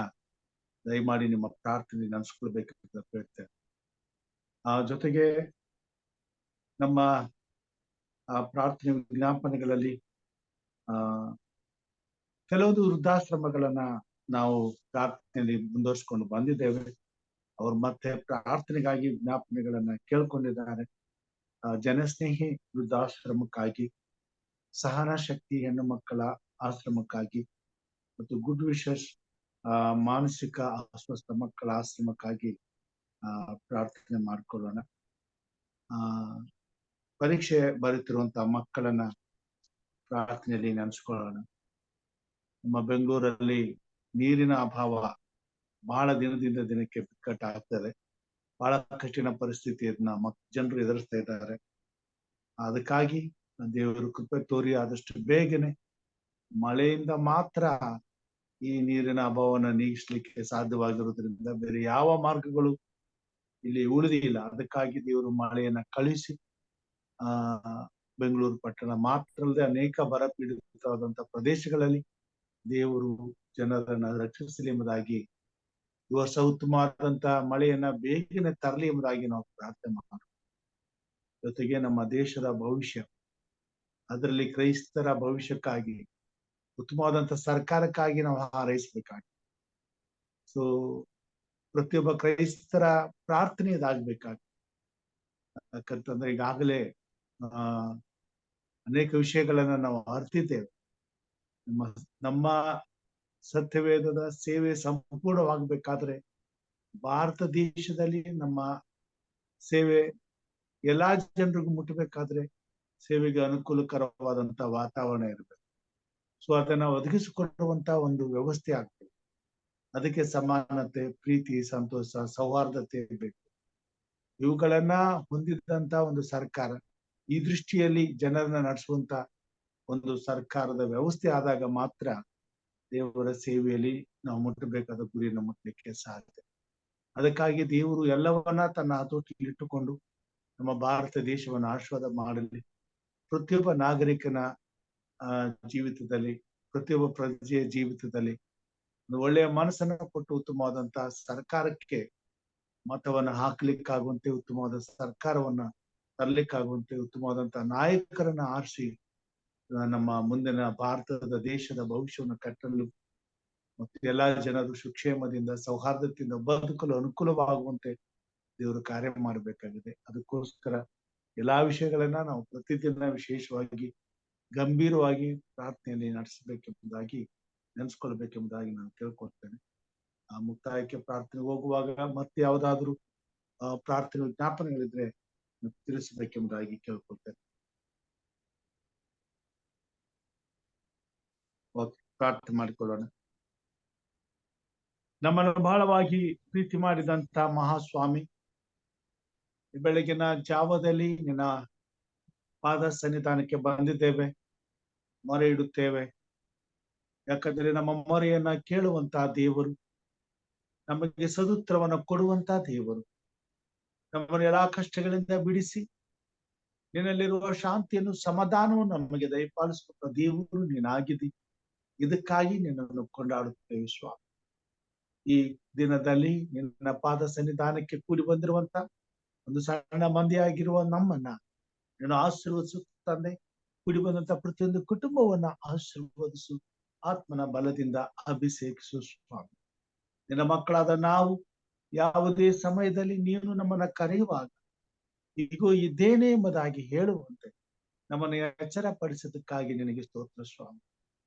ದಯಮಾಡಿ ನಿಮ್ಮ ಪ್ರಾರ್ಥನೆ ನೆನೆಸ್ಕೊಳ್ಬೇಕಂತ ಹೇಳ್ತೇನೆ. ಜೊತೆಗೆ ನಮ್ಮ ಪ್ರಾರ್ಥನೆ ವಿಜ್ಞಾಪನೆಗಳಲ್ಲಿ ಕೆಲವೊಂದು ವೃದ್ಧಾಶ್ರಮಗಳನ್ನ ನಾವು ಪ್ರಾರ್ಥನೆಯಲ್ಲಿ ಮುಂದುವರಿಸಿಕೊಂಡು ಬಂದಿದ್ದೇವೆ. ಅವ್ರು ಮತ್ತೆ ಪ್ರಾರ್ಥನೆಗಾಗಿ ವಿಜ್ಞಾಪನೆಗಳನ್ನ ಕೇಳ್ಕೊಂಡಿದ್ದಾರೆ. ಜನಸ್ನೇಹಿ ವೃದ್ಧಾಶ್ರಮಕ್ಕಾಗಿ, ಸಹನ ಶಕ್ತಿ ಹೆಣ್ಣು ಮಕ್ಕಳ ಆಶ್ರಮಕ್ಕಾಗಿ ಮತ್ತು ಗುಡ್ ವಿಶಸ್ ಮಾನಸಿಕ ಅಸ್ವಸ್ಥ ಮಕ್ಕಳ ಆಶ್ರಮಕ್ಕಾಗಿ ಪ್ರಾರ್ಥನೆ ಮಾಡ್ಕೊಳ್ಳೋಣ. ಪರೀಕ್ಷೆ ಬರೀತಿರುವಂತಹ ಮಕ್ಕಳನ್ನ ಪ್ರಾರ್ಥನೆಯಲ್ಲಿ ನೆನೆಸ್ಕೊಳ್ಳೋಣ. ನಮ್ಮ ಬೆಂಗಳೂರಲ್ಲಿ ನೀರಿನ ಅಭಾವ ಬಹಳ ದಿನದಿಂದ ದಿನಕ್ಕೆ ಬಿಕ್ಕಟ್ಟಾಗ್ತದೆ. ಬಹಳ ಕಠಿಣ ಪರಿಸ್ಥಿತಿಯನ್ನ ಜನರು ಎದುರಿಸ್ತಾ ಇದ್ದಾರೆ. ಅದಕ್ಕಾಗಿ ದೇವರು ಕೃಪೆ ತೋರಿ ಆದಷ್ಟು ಬೇಗನೆ ಮಳೆಯಿಂದ ಮಾತ್ರ ಈ ನೀರಿನ ಅಭಾವವನ್ನು ನೀಗಿಸ್ಲಿಕ್ಕೆ ಸಾಧ್ಯವಾಗಿರುವುದರಿಂದ ಬೇರೆ ಯಾವ ಮಾರ್ಗಗಳು ಇಲ್ಲಿ ಉಳಿದಿಲ್ಲ. ಅದಕ್ಕಾಗಿ ದೇವರು ಮಳೆಯನ್ನ ಕಳಿಸಿ ಬೆಂಗಳೂರು ಪಟ್ಟಣ ಮಾತ್ರ ಅಲ್ಲದೆ ಅನೇಕ ಬರ ಪೀಡಿತವಾದಂತ ಪ್ರದೇಶಗಳಲ್ಲಿ ದೇವರು ಜನರನ್ನ ರಕ್ಷಿಸಲಿ ಎಂಬುದಾಗಿ ಈ ವರ್ಷ ಉತ್ತಮವಾದಂತ ಮಳೆಯನ್ನ ಬೇಗನೆ ತರಲಿ ಎಂಬುದಾಗಿ ನಾವು ಪ್ರಾರ್ಥನೆ ಮಾಡೋಣ. ಜೊತೆಗೆ ನಮ್ಮ ದೇಶದ ಭವಿಷ್ಯ, ಅದರಲ್ಲಿ ಕ್ರೈಸ್ತರ ಭವಿಷ್ಯಕ್ಕಾಗಿ ಉತ್ತಮವಾದಂತ ಸರ್ಕಾರಕ್ಕಾಗಿ ನಾವು ಹಾರೈಸ್ಬೇಕಾಗಿ. ಸೊ ಪ್ರತಿಯೊಬ್ಬ ಕ್ರೈಸ್ತರ ಪ್ರಾರ್ಥನೆ ಇದಾಗಬೇಕಾಗಿ. ಯಾಕಂತಂದ್ರೆ ಈಗಾಗಲೇ ಅನೇಕ ವಿಷಯಗಳನ್ನ ನಾವು ಅರ್ತಿದ್ದೇವೆ. ನಮ್ಮ ಸತ್ಯವೇದದ ಸೇವೆ ಸಂಪೂರ್ಣವಾಗಬೇಕಾದ್ರೆ ಭಾರತ ದೇಶದಲ್ಲಿ ನಮ್ಮ ಸೇವೆ ಎಲ್ಲಾ ಜನರಿಗೂ ಮುಟ್ಟಬೇಕಾದ್ರೆ ಸೇವೆಗೆ ಅನುಕೂಲಕರವಾದಂತ ವಾತಾವರಣ ಇರಬೇಕು. ಸೊ ಅದನ್ನ ಒದಗಿಸಿಕೊಡುವಂತ ಒಂದು ವ್ಯವಸ್ಥೆ ಆಗ್ಬೇಕು. ಅದಕ್ಕೆ ಸಮಾನತೆ, ಪ್ರೀತಿ, ಸಂತೋಷ, ಸೌಹಾರ್ದತೆ ಬೇಕು. ಇವುಗಳನ್ನ ಹೊಂದಿದಂತ ಒಂದು ಸರ್ಕಾರ, ಈ ದೃಷ್ಟಿಯಲ್ಲಿ ಜನರನ್ನ ನಡೆಸುವಂತ ಒಂದು ಸರ್ಕಾರದ ವ್ಯವಸ್ಥೆ ಆದಾಗ ಮಾತ್ರ ದೇವರ ಸೇವೆಯಲ್ಲಿ ನಾವು ಮುಟ್ಟಬೇಕಾದ ಗುರಿಯನ್ನು ಮುಟ್ಟಲಿಕ್ಕೆ ಸಾಧ್ಯ. ಅದಕ್ಕಾಗಿ ದೇವರು ಎಲ್ಲವನ್ನ ತನ್ನ ಹತೋಟಿಯಲ್ಲಿ ಇಟ್ಟುಕೊಂಡು ನಮ್ಮ ಭಾರತ ದೇಶವನ್ನು ಆಶೀರ್ವಾದ ಮಾಡಲಿ. ಪ್ರತಿಯೊಬ್ಬ ನಾಗರಿಕನ ಜೀವಿತದಲ್ಲಿ, ಪ್ರತಿಯೊಬ್ಬ ಪ್ರಜೆಯ ಜೀವಿತದಲ್ಲಿ ಒಂದು ಒಳ್ಳೆಯ ಮನಸ್ಸನ್ನ ಕೊಟ್ಟು ಉತ್ತಮವಾದಂತಹ ಸರ್ಕಾರಕ್ಕೆ ಮತವನ್ನ ಹಾಕ್ಲಿಕ್ಕಾಗುವಂತೆ, ಉತ್ತಮವಾದ ಸರ್ಕಾರವನ್ನ ತರಲಿಕ್ಕಾಗುವಂತೆ, ಉತ್ತಮವಾದಂತಹ ನಾಯಕರನ್ನ ಆರಿಸಿ ನಮ್ಮ ಮುಂದಿನ ಭಾರತದ ದೇಶದ ಭವಿಷ್ಯವನ್ನು ಕಟ್ಟಲು ಮತ್ತು ಎಲ್ಲಾ ಜನರು ಸುಕ್ಷೇಮದಿಂದ, ಸೌಹಾರ್ದತೆಯಿಂದ ಬದುಕಲು ಅನುಕೂಲವಾಗುವಂತೆ ದೇವರು ಕಾರ್ಯ ಮಾಡಬೇಕಾಗಿದೆ. ಅದಕ್ಕೋಸ್ಕರ ಎಲ್ಲಾ ವಿಷಯಗಳನ್ನ ನಾವು ಪ್ರತಿದಿನ ವಿಶೇಷವಾಗಿ ಗಂಭೀರವಾಗಿ ಪ್ರಾರ್ಥನೆಯಲ್ಲಿ ನಡೆಸಬೇಕೆಂಬುದಾಗಿ ನೆನೆಸ್ಕೊಳ್ಬೇಕೆಂಬುದಾಗಿ ನಾನು ಕೇಳ್ಕೊಳ್ತೇನೆ. ಮುಕ್ತಾಯಕ್ಕೆ ಪ್ರಾರ್ಥನೆ ಹೋಗುವಾಗ ಮತ್ತೆ ಯಾವ್ದಾದ್ರು ಪ್ರಾರ್ಥನೆ ಜ್ಞಾಪನೆಗಳಿದ್ರೆ ತಿಳಿಸಬೇಕೆಂಬುದಾಗಿ ಕೇಳ್ಕೊಳ್ತೇನೆ. ಓಕೆ, ಪ್ರಾರ್ಥನೆ ಮಾಡಿಕೊಳ್ಳೋಣ. ನಮ್ಮನ್ನು ಬಹಳವಾಗಿ ಪ್ರೀತಿ ಮಾಡಿದಂತ ಮಹಾಸ್ವಾಮಿ, ಬೆಳಗಿನ ಜಾವದಲ್ಲಿ ನಿನ್ನ ಪಾದ ಸನ್ನಿಧಾನಕ್ಕೆ ಬಂದಿದ್ದೇವೆ, ಮೊರೆ ಇಡುತ್ತೇವೆ. ಯಾಕಂದ್ರೆ ನಮ್ಮ ಮೊರೆಯನ್ನ ಕೇಳುವಂತಹ ದೇವರು, ನಮಗೆ ಸದುತ್ತರವನ್ನ ಕೊಡುವಂತ ದೇವರು, ನಮ್ಮನ್ನು ಎಲ್ಲಾ ಕಷ್ಟಗಳಿಂದ ಬಿಡಿಸಿ ನಿನ್ನಲ್ಲಿರುವ ಶಾಂತಿಯನ್ನು, ಸಮಾಧಾನವನ್ನು ನಮಗೆ ದಯಪಾಲಿಸುವ ದೇವರು ನೀನಾಗಿದ್ದಿ. ಇದಕ್ಕಾಗಿ ನಿನ್ನನ್ನು ಕೊಂಡಾಡುತ್ತೇವೆ ಸ್ವಾಮಿ. ಈ ದಿನದಲ್ಲಿ ನಿನ್ನ ಪಾದ ಸನ್ನಿಧಾನಕ್ಕೆ ಕೂಡಿ ಬಂದಿರುವಂತ ಒಂದು ಸಣ್ಣ ಮಂದಿಯಾಗಿರುವ ನಮ್ಮನ್ನ ನೀನು ಆಶೀರ್ವದಿಸು ತಂದೆ. ಕೂಡಿ ಬಂದಂತ ಪ್ರತಿಯೊಂದು ಕುಟುಂಬವನ್ನ ಆಶೀರ್ವದಿಸು, ಆತ್ಮನ ಬಲದಿಂದ ಅಭಿಷೇಕಿಸು ಸ್ವಾಮಿ. ನಿನ್ನ ಮಕ್ಕಳಾದ ನಾವು ಯಾವುದೇ ಸಮಯದಲ್ಲಿ ನೀನು ನಮ್ಮನ್ನ ಕರೆಯುವಾಗ ಈಗೋ ಇದ್ದೇನೆ ಎಂಬುದಾಗಿ ಹೇಳುವಂತೆ ನಮ್ಮನ್ನು ಎಚ್ಚರ ಪಡಿಸೋದಕ್ಕಾಗಿ ನಿನಗೆ ಸ್ತೋತ್ರ ಸ್ವಾಮಿ.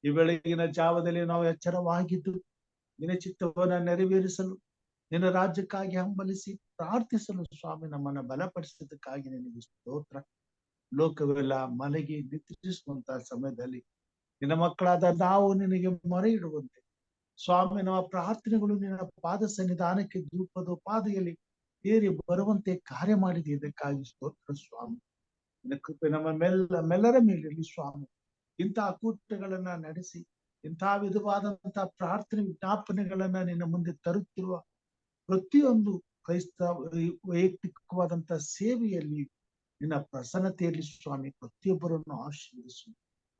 ಈ ಬೆಳಗಿನ ಜಾವದಲ್ಲಿ ನಾವು ಎಚ್ಚರವಾಗಿದ್ದು ನಿನ್ನ ಚಿತ್ತವನ್ನ ನೆರವೇರಿಸಲು, ನಿನ್ನ ರಾಜ್ಯಕ್ಕಾಗಿ ಹಂಬಲಿಸಿ ಪ್ರಾರ್ಥಿಸಲು ಸ್ವಾಮಿ ನಮ್ಮನ್ನ ಬಲಪಡಿಸೋದಕ್ಕಾಗಿ ನಿನಗೆ ಸ್ತೋತ್ರ. ಲೋಕವೆಲ್ಲ ಮಲಗಿ ನಿದ್ರಿಸುವಂತಹ ಸಮಯದಲ್ಲಿ ನಿನ್ನ ಮಕ್ಕಳಾದ ನಾವು ನಿನಗೆ ಮೊರೆ ಇಡುವಂತೆ ಸ್ವಾಮಿ, ನಮ್ಮ ಪ್ರಾರ್ಥನೆಗಳು ನಿನ್ನ ಪಾದ ಸನ್ನಿಧಾನಕ್ಕೆ ಧೂಪದೋಪಾದಿಯಲ್ಲಿ ಏರಿ ಬರುವಂತೆ ಕಾರ್ಯ ಮಾಡಿದೆ. ಇದಕ್ಕಾಗಿ ಸ್ತೋತ್ರ ಸ್ವಾಮಿ. ನಿನ್ನ ಕೃಪೆ ನಮ್ಮೆಲ್ಲರ ಮೇಲಿರಲಿ ಸ್ವಾಮಿ. ಇಂತಹ ಕೂಟಗಳನ್ನ ನಡೆಸಿ ಇಂತಹ ವಿಧವಾದಂತಹ ಪ್ರಾರ್ಥನೆ ವಿಜ್ಞಾಪನೆಗಳನ್ನ ನಿನ್ನ ಮುಂದೆ ತರುತ್ತಿರುವ ಪ್ರತಿಯೊಂದು ಕ್ರೈಸ್ತ ವೈಯಕ್ತಿಕವಾದಂತಹ ಸೇವೆಯಲ್ಲಿ ನಿನ್ನ ಪ್ರಸನ್ನತೆಯಲ್ಲಿ ಸ್ವಾಮಿ ಪ್ರತಿಯೊಬ್ಬರನ್ನು ಆಶೀರ್ವದಿಸು,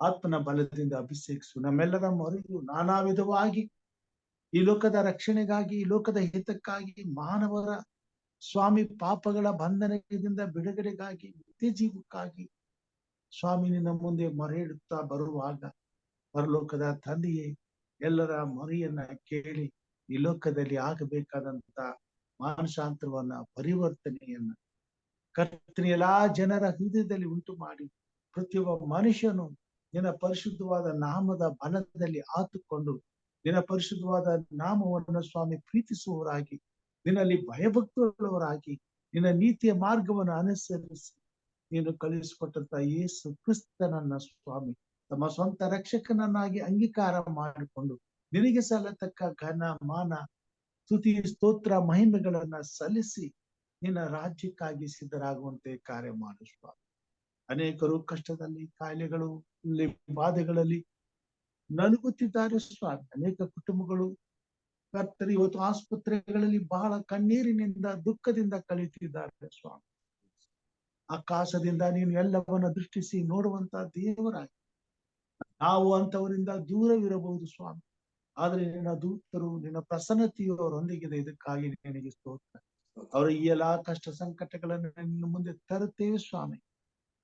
ಆತ್ಮನ ಬಲದಿಂದ ಅಭಿಷೇಕಿಸು. ನಮ್ಮೆಲ್ಲರ ಮೊರೆಯು ನಾನಾ ವಿಧವಾಗಿ ಈ ಲೋಕದ ರಕ್ಷಣೆಗಾಗಿ, ಈ ಲೋಕದ ಹಿತಕ್ಕಾಗಿ, ಮಾನವರ ಸ್ವಾಮಿ ಪಾಪಗಳ ಬಂಧನದಿಂದ ಬಿಡುಗಡೆಗಾಗಿ, ನಿತ್ಯ ಜೀವಕ್ಕಾಗಿ ಸ್ವಾಮಿ ನಿನ್ನ ಮುಂದೆ ಮೊರೆ ಇಡುತ್ತಾ ಬರುವಾಗ ಪರಲೋಕದ ತಂದೆಯೇ ಎಲ್ಲರ ಮೊರೆಯನ್ನ ಕೇಳಿ ಈ ಲೋಕದಲ್ಲಿ ಆಗಬೇಕಾದಂತ ಮಾನಸಾಂತರವನ್ನ, ಪರಿವರ್ತನೆಯನ್ನ ಕರ್ತನೆ ಎಲ್ಲಾ ಜನರ ಹೃದಯದಲ್ಲಿ ಉಂಟು ಮಾಡಿ ಪ್ರತಿಯೊಬ್ಬ ಮನುಷ್ಯನು ನಿನ್ನ ಪರಿಶುದ್ಧವಾದ ನಾಮದ ಬಲದಲ್ಲಿ ಆತುಕೊಂಡು ನಿನ್ನ ಪರಿಶುದ್ಧವಾದ ನಾಮವನ್ನು ಸ್ವಾಮಿ ಪ್ರೀತಿಸುವವರಾಗಿ, ನಿನ್ನಲ್ಲಿ ಭಯಭಕ್ತುಳ್ಳವರಾಗಿ, ನಿನ್ನ ನೀತಿಯ ಮಾರ್ಗವನ್ನು ಅನುಸರಿಸಿ ನೀನು ಕಳುಹಿಸಿಕೊಟ್ಟಂತ ಯೇಸು ಕ್ರಿಸ್ತನನ್ನ ಸ್ವಾಮಿ ತಮ್ಮ ಸ್ವಂತ ರಕ್ಷಕನನ್ನಾಗಿ ಅಂಗೀಕಾರ ಮಾಡಿಕೊಂಡು ನಿನಗೆ ಸಲ್ಲತಕ್ಕ ಘನ ಮಾನ ಸ್ತುತಿ ಸ್ತೋತ್ರ ಮಹಿಮೆಗಳನ್ನ ಸಲ್ಲಿಸಿ ನಿನ್ನ ರಾಜ್ಯಕ್ಕಾಗಿ ಸಿದ್ಧರಾಗುವಂತೆ ಕಾರ್ಯ ಮಾಡು ಸ್ವಾಮಿ. ಅನೇಕರು ಕಷ್ಟದಲ್ಲಿ, ಕಾಯಿಲೆಗಳು, ಬಾಧೆಗಳಲ್ಲಿ ನಲುಗುತ್ತಿದ್ದಾರೆ ಸ್ವಾಮಿ. ಅನೇಕ ಕುಟುಂಬಗಳು ಕರ್ತರಿ ಇವತ್ತು ಆಸ್ಪತ್ರೆಗಳಲ್ಲಿ ಬಹಳ ಕಣ್ಣೀರಿನಿಂದ, ದುಃಖದಿಂದ ಕಳೆಯುತ್ತಿದ್ದಾರೆ ಸ್ವಾಮಿ. ಆಕಾಶದಿಂದ ನೀನು ಎಲ್ಲವನ್ನ ದೃಷ್ಟಿಸಿ ನೋಡುವಂತ ದೇವರಾಗಿ ನಾವು ಅಂತವರಿಂದ ದೂರವಿರಬಹುದು ಸ್ವಾಮಿ, ಆದ್ರೆ ನಿನ್ನ ದೂತರು, ನಿನ್ನ ಪ್ರಸನ್ನತೆಯು ಅವರೊಂದಿಗಿದೆ. ಇದಕ್ಕಾಗಿ ನಿನಗೆ ಸ್ತೋತ್ರ. ಅವರ ಈ ಎಲ್ಲಾ ಕಷ್ಟ ಸಂಕಟಗಳನ್ನು ನಿನ್ನ ಮುಂದೆ ತರುತ್ತೇವೆ ಸ್ವಾಮಿ.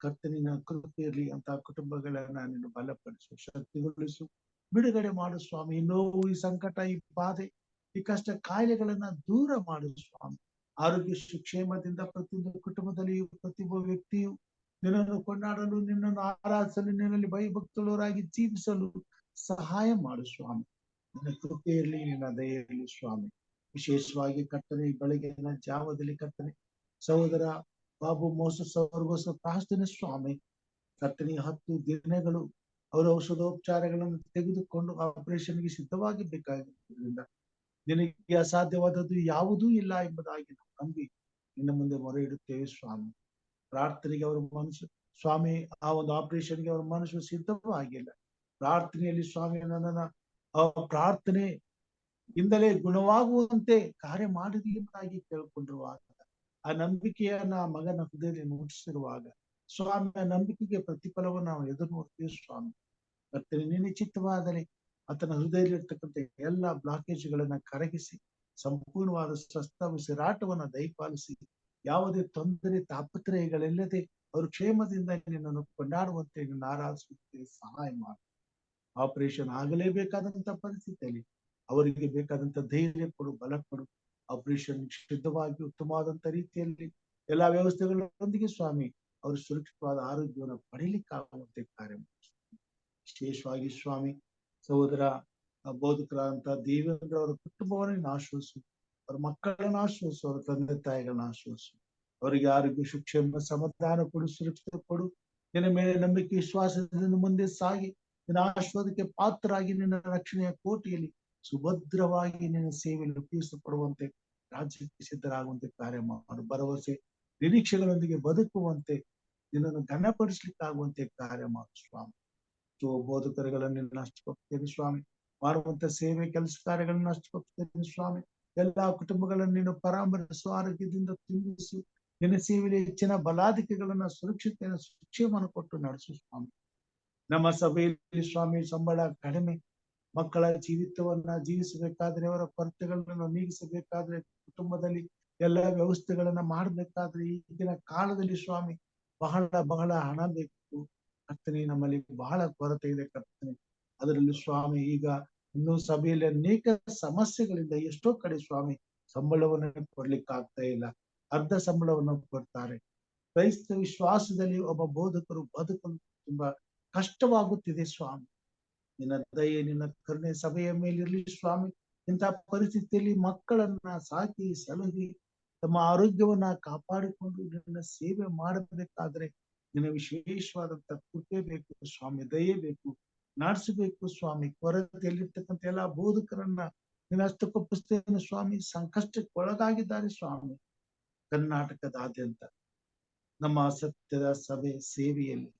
ಕರ್ತನಿನ ಕೃಪೆ ಇರಲಿ ಅಂತ ಕುಟುಂಬಗಳನ್ನ ನೀನು ಬಲಪಡಿಸು, ಶಕ್ತಿಗೊಳಿಸು, ಬಿಡುಗಡೆ ಮಾಡು ಸ್ವಾಮಿ. ಈ ನೋವು, ಈ ಸಂಕಟ, ಈ ಬಾಧೆ, ಈ ಕಷ್ಟ ಕಾಯಿಲೆಗಳನ್ನ ದೂರ ಮಾಡು ಸ್ವಾಮಿ. ಆರೋಗ್ಯ ಸುಕ್ಷೇಮದಿಂದ ಪ್ರತಿಯೊಂದು ಕುಟುಂಬದಲ್ಲಿ ಪ್ರತಿಯೊಬ್ಬ ವ್ಯಕ್ತಿಯು ನಿನ್ನನ್ನು ಕೊಂಡಾಡಲು, ನಿನ್ನನ್ನು ಆರಾಧಿಸಲು, ನಿನ್ನಲ್ಲಿ ಭಯಭಕ್ತರಾಗಿ ಜೀವಿಸಲು ಸಹಾಯ ಮಾಡು ಸ್ವಾಮಿ. ನಿನ್ನ ಕೃಪೆ ಇರಲಿ, ನಿನ್ನ ದಯೆ ಇರಲಿ ಸ್ವಾಮಿ. ವಿಶೇಷವಾಗಿ ಕರ್ತನೆ ಬೆಳಗಿನ ಜಾವದಲ್ಲಿ ಕರ್ತನೆ ಸಹೋದರ ಬಾಬು ಮೋಸಸ್ ಅವ್ರಿಗೋಸ್ಕರ ಪ್ರಾರ್ಥನೆ ಸ್ವಾಮಿ. ಕರ್ತನೆ 10 ದಿನಗಳು ಅವರ ಔಷಧೋಪಚಾರಗಳನ್ನು ತೆಗೆದುಕೊಂಡು ಆಪರೇಷನ್ಗೆ ಸಿದ್ಧವಾಗಿ ಬೇಕಾಗಿದ್ದರಿಂದ ನಿನಗೆ ಅಸಾಧ್ಯವಾದದ್ದು ಯಾವುದೂ ಇಲ್ಲ ಎಂಬುದಾಗಿ ನಾವು ನಂಬಿ ನಿನ್ನ ಮುಂದೆ ಮೊರೆ ಇಡುತ್ತೇವೆ ಸ್ವಾಮಿ. ಪ್ರಾರ್ಥನೆಗೆ ಅವರ ಮನಸ್ಸು ಸ್ವಾಮಿ, ಆ ಒಂದು ಆಪರೇಷನ್ಗೆ ಅವರ ಮನಸ್ಸು ಸಿದ್ಧವಾಗಿಲ್ಲ. ಪ್ರಾರ್ಥನೆಯಲ್ಲಿ ಸ್ವಾಮಿ ನನ್ನನ್ನ ಆ ಪ್ರಾರ್ಥನೆ ಇಂದಲೇ ಗುಣವಾಗುವಂತೆ ಕಾರ್ಯ ಮಾಡಿರಿ ಎಂಬುದಾಗಿ ಕೇಳ್ಕೊಂಡಿರುವಾಗ, ಆ ನಂಬಿಕೆಯನ್ನ ಮಗನ ಹೃದಯದಲ್ಲಿ ಮೂಡಿಸಿರುವಾಗ ಸ್ವಾಮಿ, ಆ ನಂಬಿಕೆಗೆ ಪ್ರತಿಫಲವನ್ನು ನಾವು ಎದುರು ನೋಡ್ತೀವಿ ಸ್ವಾಮಿ. ಕರ್ತನೆ ನಿನ್ನ ಚಿತ್ತವಾದರೆ ಆತನ ಹೃದಯದಲ್ಲಿರ್ತಕ್ಕಂಥ ಎಲ್ಲ ಬ್ಲಾಕೇಜ್ಗಳನ್ನ ಕರಗಿಸಿ ಸಂಪೂರ್ಣವಾದ ಸ್ವಸ್ಥ ಉಸಿರಾಟವನ್ನ ದಯಪಾಲಿಸಿ ಯಾವುದೇ ತೊಂದರೆ ತಾಪತ್ರಯಗಳಿಲ್ಲದೆ ಅವರು ಕ್ಷೇಮದಿಂದ ನಿನ್ನನ್ನು ಕೊಂಡಾಡುವಂತೆ ನಿನ್ನ ಆರಾಧಿಸುವಂತೆ ಸಹಾಯ ಮಾಡಿ. ಆಪರೇಷನ್ ಆಗಲೇಬೇಕಾದಂತ ಪರಿಸ್ಥಿತಿಯಲ್ಲಿ ಅವರಿಗೆ ಬೇಕಾದಂತ ಧೈರ್ಯ ಕೊಡು, ಬಲ ಕೊಡು. ಆಪರೇಷನ್ ಸಿದ್ಧವಾಗಿ ಉತ್ತಮವಾದಂತ ರೀತಿಯಲ್ಲಿ ಎಲ್ಲಾ ವ್ಯವಸ್ಥೆಗಳೊಂದಿಗೆ ಸ್ವಾಮಿ ಅವರು ಸುರಕ್ಷಿತವಾದ ಆರೋಗ್ಯವನ್ನು ಪಡೀಲಿಕ್ಕಾಗುವಂತೆ ಕಾರ್ಯ ಮಾಡಿ. ವಿಶೇಷವಾಗಿ ಸ್ವಾಮಿ ಸಹೋದರ ಬೋಧಕರಾದಂತ ದೇವೇಂದ್ರ ಅವರ ಕುಟುಂಬವನ್ನು ಆಶ್ವಾಸು, ಅವ್ರ ಮಕ್ಕಳನ್ನ ಆಶ್ವಾಸು, ಅವರ ತಂದೆ ತಾಯಿಗಳನ್ನ ಆಶ್ವಾಸು. ಅವರಿಗೆ ಆರೋಗ್ಯ ಸುಕ್ಷೇಮ ಸಮಾಧಾನ ಕೊಡು, ಸುರಕ್ಷತೆ ಕೊಡು. ನಿನ್ನ ಮೇಲೆ ನಂಬಿಕೆ ವಿಶ್ವಾಸದಿಂದ ಮುಂದೆ ಸಾಗಿ ನಿನ್ನ ಆಶೀರ್ವಾದಕ್ಕೆ ಪಾತ್ರರಾಗಿ ನಿನ್ನ ರಕ್ಷಣೆಯ ಕೋಟೆಯಲ್ಲಿ ಸುಭದ್ರವಾಗಿ ನಿನ್ನ ಸೇವೆಯಲ್ಲಿ ಉಪಯೋಗಿಸಲ್ಪಡುವಂತೆ ರಾಜ್ಯಕ್ಕೆ ಸಿದ್ಧರಾಗುವಂತೆ ಕಾರ್ಯ ಮಾಡು. ಭರವಸೆ ನಿರೀಕ್ಷೆಗಳೊಂದಿಗೆ ಬದುಕುವಂತೆ ನಿನ್ನನ್ನು ಘನಪಡಿಸ್ಲಿಕ್ಕಾಗುವಂತೆ ಕಾರ್ಯ ಮಾಡು ಸ್ವಾಮಿ. ಬೋಧಕರುಗಳನ್ನು ನಿನ್ನ ನಷ್ಟಪಡ್ತೇನೆ ಸ್ವಾಮಿ. ಮಾಡುವಂತ ಸೇವೆ ಕೆಲಸ ಕಾರ್ಯಗಳನ್ನ ನಷ್ಟಪಡ್ತೇನೆ ಸ್ವಾಮಿ. ಎಲ್ಲಾ ಕುಟುಂಬಗಳನ್ನು ನೀನು ಪರಾಮರಿಸು, ಆರೋಗ್ಯದಿಂದ ತುಂಬಿಸು. ನಿನ್ನ ಸೇವೆಯಲ್ಲಿ ಹೆಚ್ಚಿನ ಬಲಾಧಿಕೆಗಳನ್ನ ಸುರಕ್ಷತೆಯನ್ನು ಸುಕ್ಷೇಮವನ್ನು ಕೊಟ್ಟು ನಡೆಸು ಸ್ವಾಮಿ. ನಮ್ಮ ಸಭೆಯಲ್ಲಿ ಸ್ವಾಮಿ ಸಂಬಳ ಕಡಿಮೆ, ಮಕ್ಕಳ ಜೀವಿತವನ್ನ ಜೀವಿಸಬೇಕಾದ್ರೆ, ಅವರ ಕೊರತೆಗಳನ್ನು ನೀಗಿಸಬೇಕಾದ್ರೆ, ಕುಟುಂಬದಲ್ಲಿ ಎಲ್ಲಾ ವ್ಯವಸ್ಥೆಗಳನ್ನ ಮಾಡಬೇಕಾದ್ರೆ ಈಗಿನ ಕಾಲದಲ್ಲಿ ಸ್ವಾಮಿ ಬಹಳ ಬಹಳ ಹಣ ಬೇಕು ಕರ್ತನೆ. ನಮ್ಮಲ್ಲಿ ಬಹಳ ಕೊರತೆ ಇದೆ ಕರ್ತನೆ. ಅದರಲ್ಲಿ ಸ್ವಾಮಿ ಈಗ ಇನ್ನೂ ಸಭೆಯಲ್ಲಿ ಅನೇಕ ಸಮಸ್ಯೆಗಳಿಂದ ಎಷ್ಟೋ ಕಡೆ ಸ್ವಾಮಿ ಸಂಬಳವನ್ನು ಕೊಡ್ಲಿಕ್ಕೆ ಆಗ್ತಾ ಇಲ್ಲ, ಅರ್ಧ ಸಂಬಳವನ್ನು ಕೊಡ್ತಾರೆ. ಕ್ರೈಸ್ತ ವಿಶ್ವಾಸದಲ್ಲಿ ಒಬ್ಬ ಬೋಧಕರು ಬದುಕಲು ತುಂಬಾ ಕಷ್ಟವಾಗುತ್ತಿದೆ ಸ್ವಾಮಿ. ನಿನ್ನ ದಯೆ, ನಿನ್ನ ಕರುಣೆ ಸಭೆಯ ಮೇಲಿರ್ಲಿ ಸ್ವಾಮಿ. ಇಂತಹ ಪರಿಸ್ಥಿತಿಯಲ್ಲಿ ಮಕ್ಕಳನ್ನ ಸಾಕಿ ಸಲಹಿ ತಮ್ಮ ಆರೋಗ್ಯವನ್ನ ಕಾಪಾಡಿಕೊಂಡು ನಿನ್ನ ಸೇವೆ ಮಾಡಬೇಕಾದ್ರೆ ನಿನ್ನ ವಿಶೇಷವಾದಂತ ಕೃಪೆ ಬೇಕು ಸ್ವಾಮಿ, ದಯೆ ಬೇಕು, ನಡೆಸಬೇಕು ಸ್ವಾಮಿ. ಕೊರತೆಯಲ್ಲಿರ್ತಕ್ಕಂಥ ಎಲ್ಲಾ ಬೋಧಕರನ್ನ ನಿನ್ನ ಹಸ್ತಕ್ಕೊಪ್ಪಿಸ್ತೇನೆ ಸ್ವಾಮಿ. ಸಂಕಷ್ಟಕ್ಕೆ ಒಳಗಾಗಿದ್ದಾರೆ ಸ್ವಾಮಿ. ಕರ್ನಾಟಕದಾದ್ಯಂತ ನಮ್ಮ ಸತ್ಯದ ಸಭೆ ಸೇವೆಯಲ್ಲಿ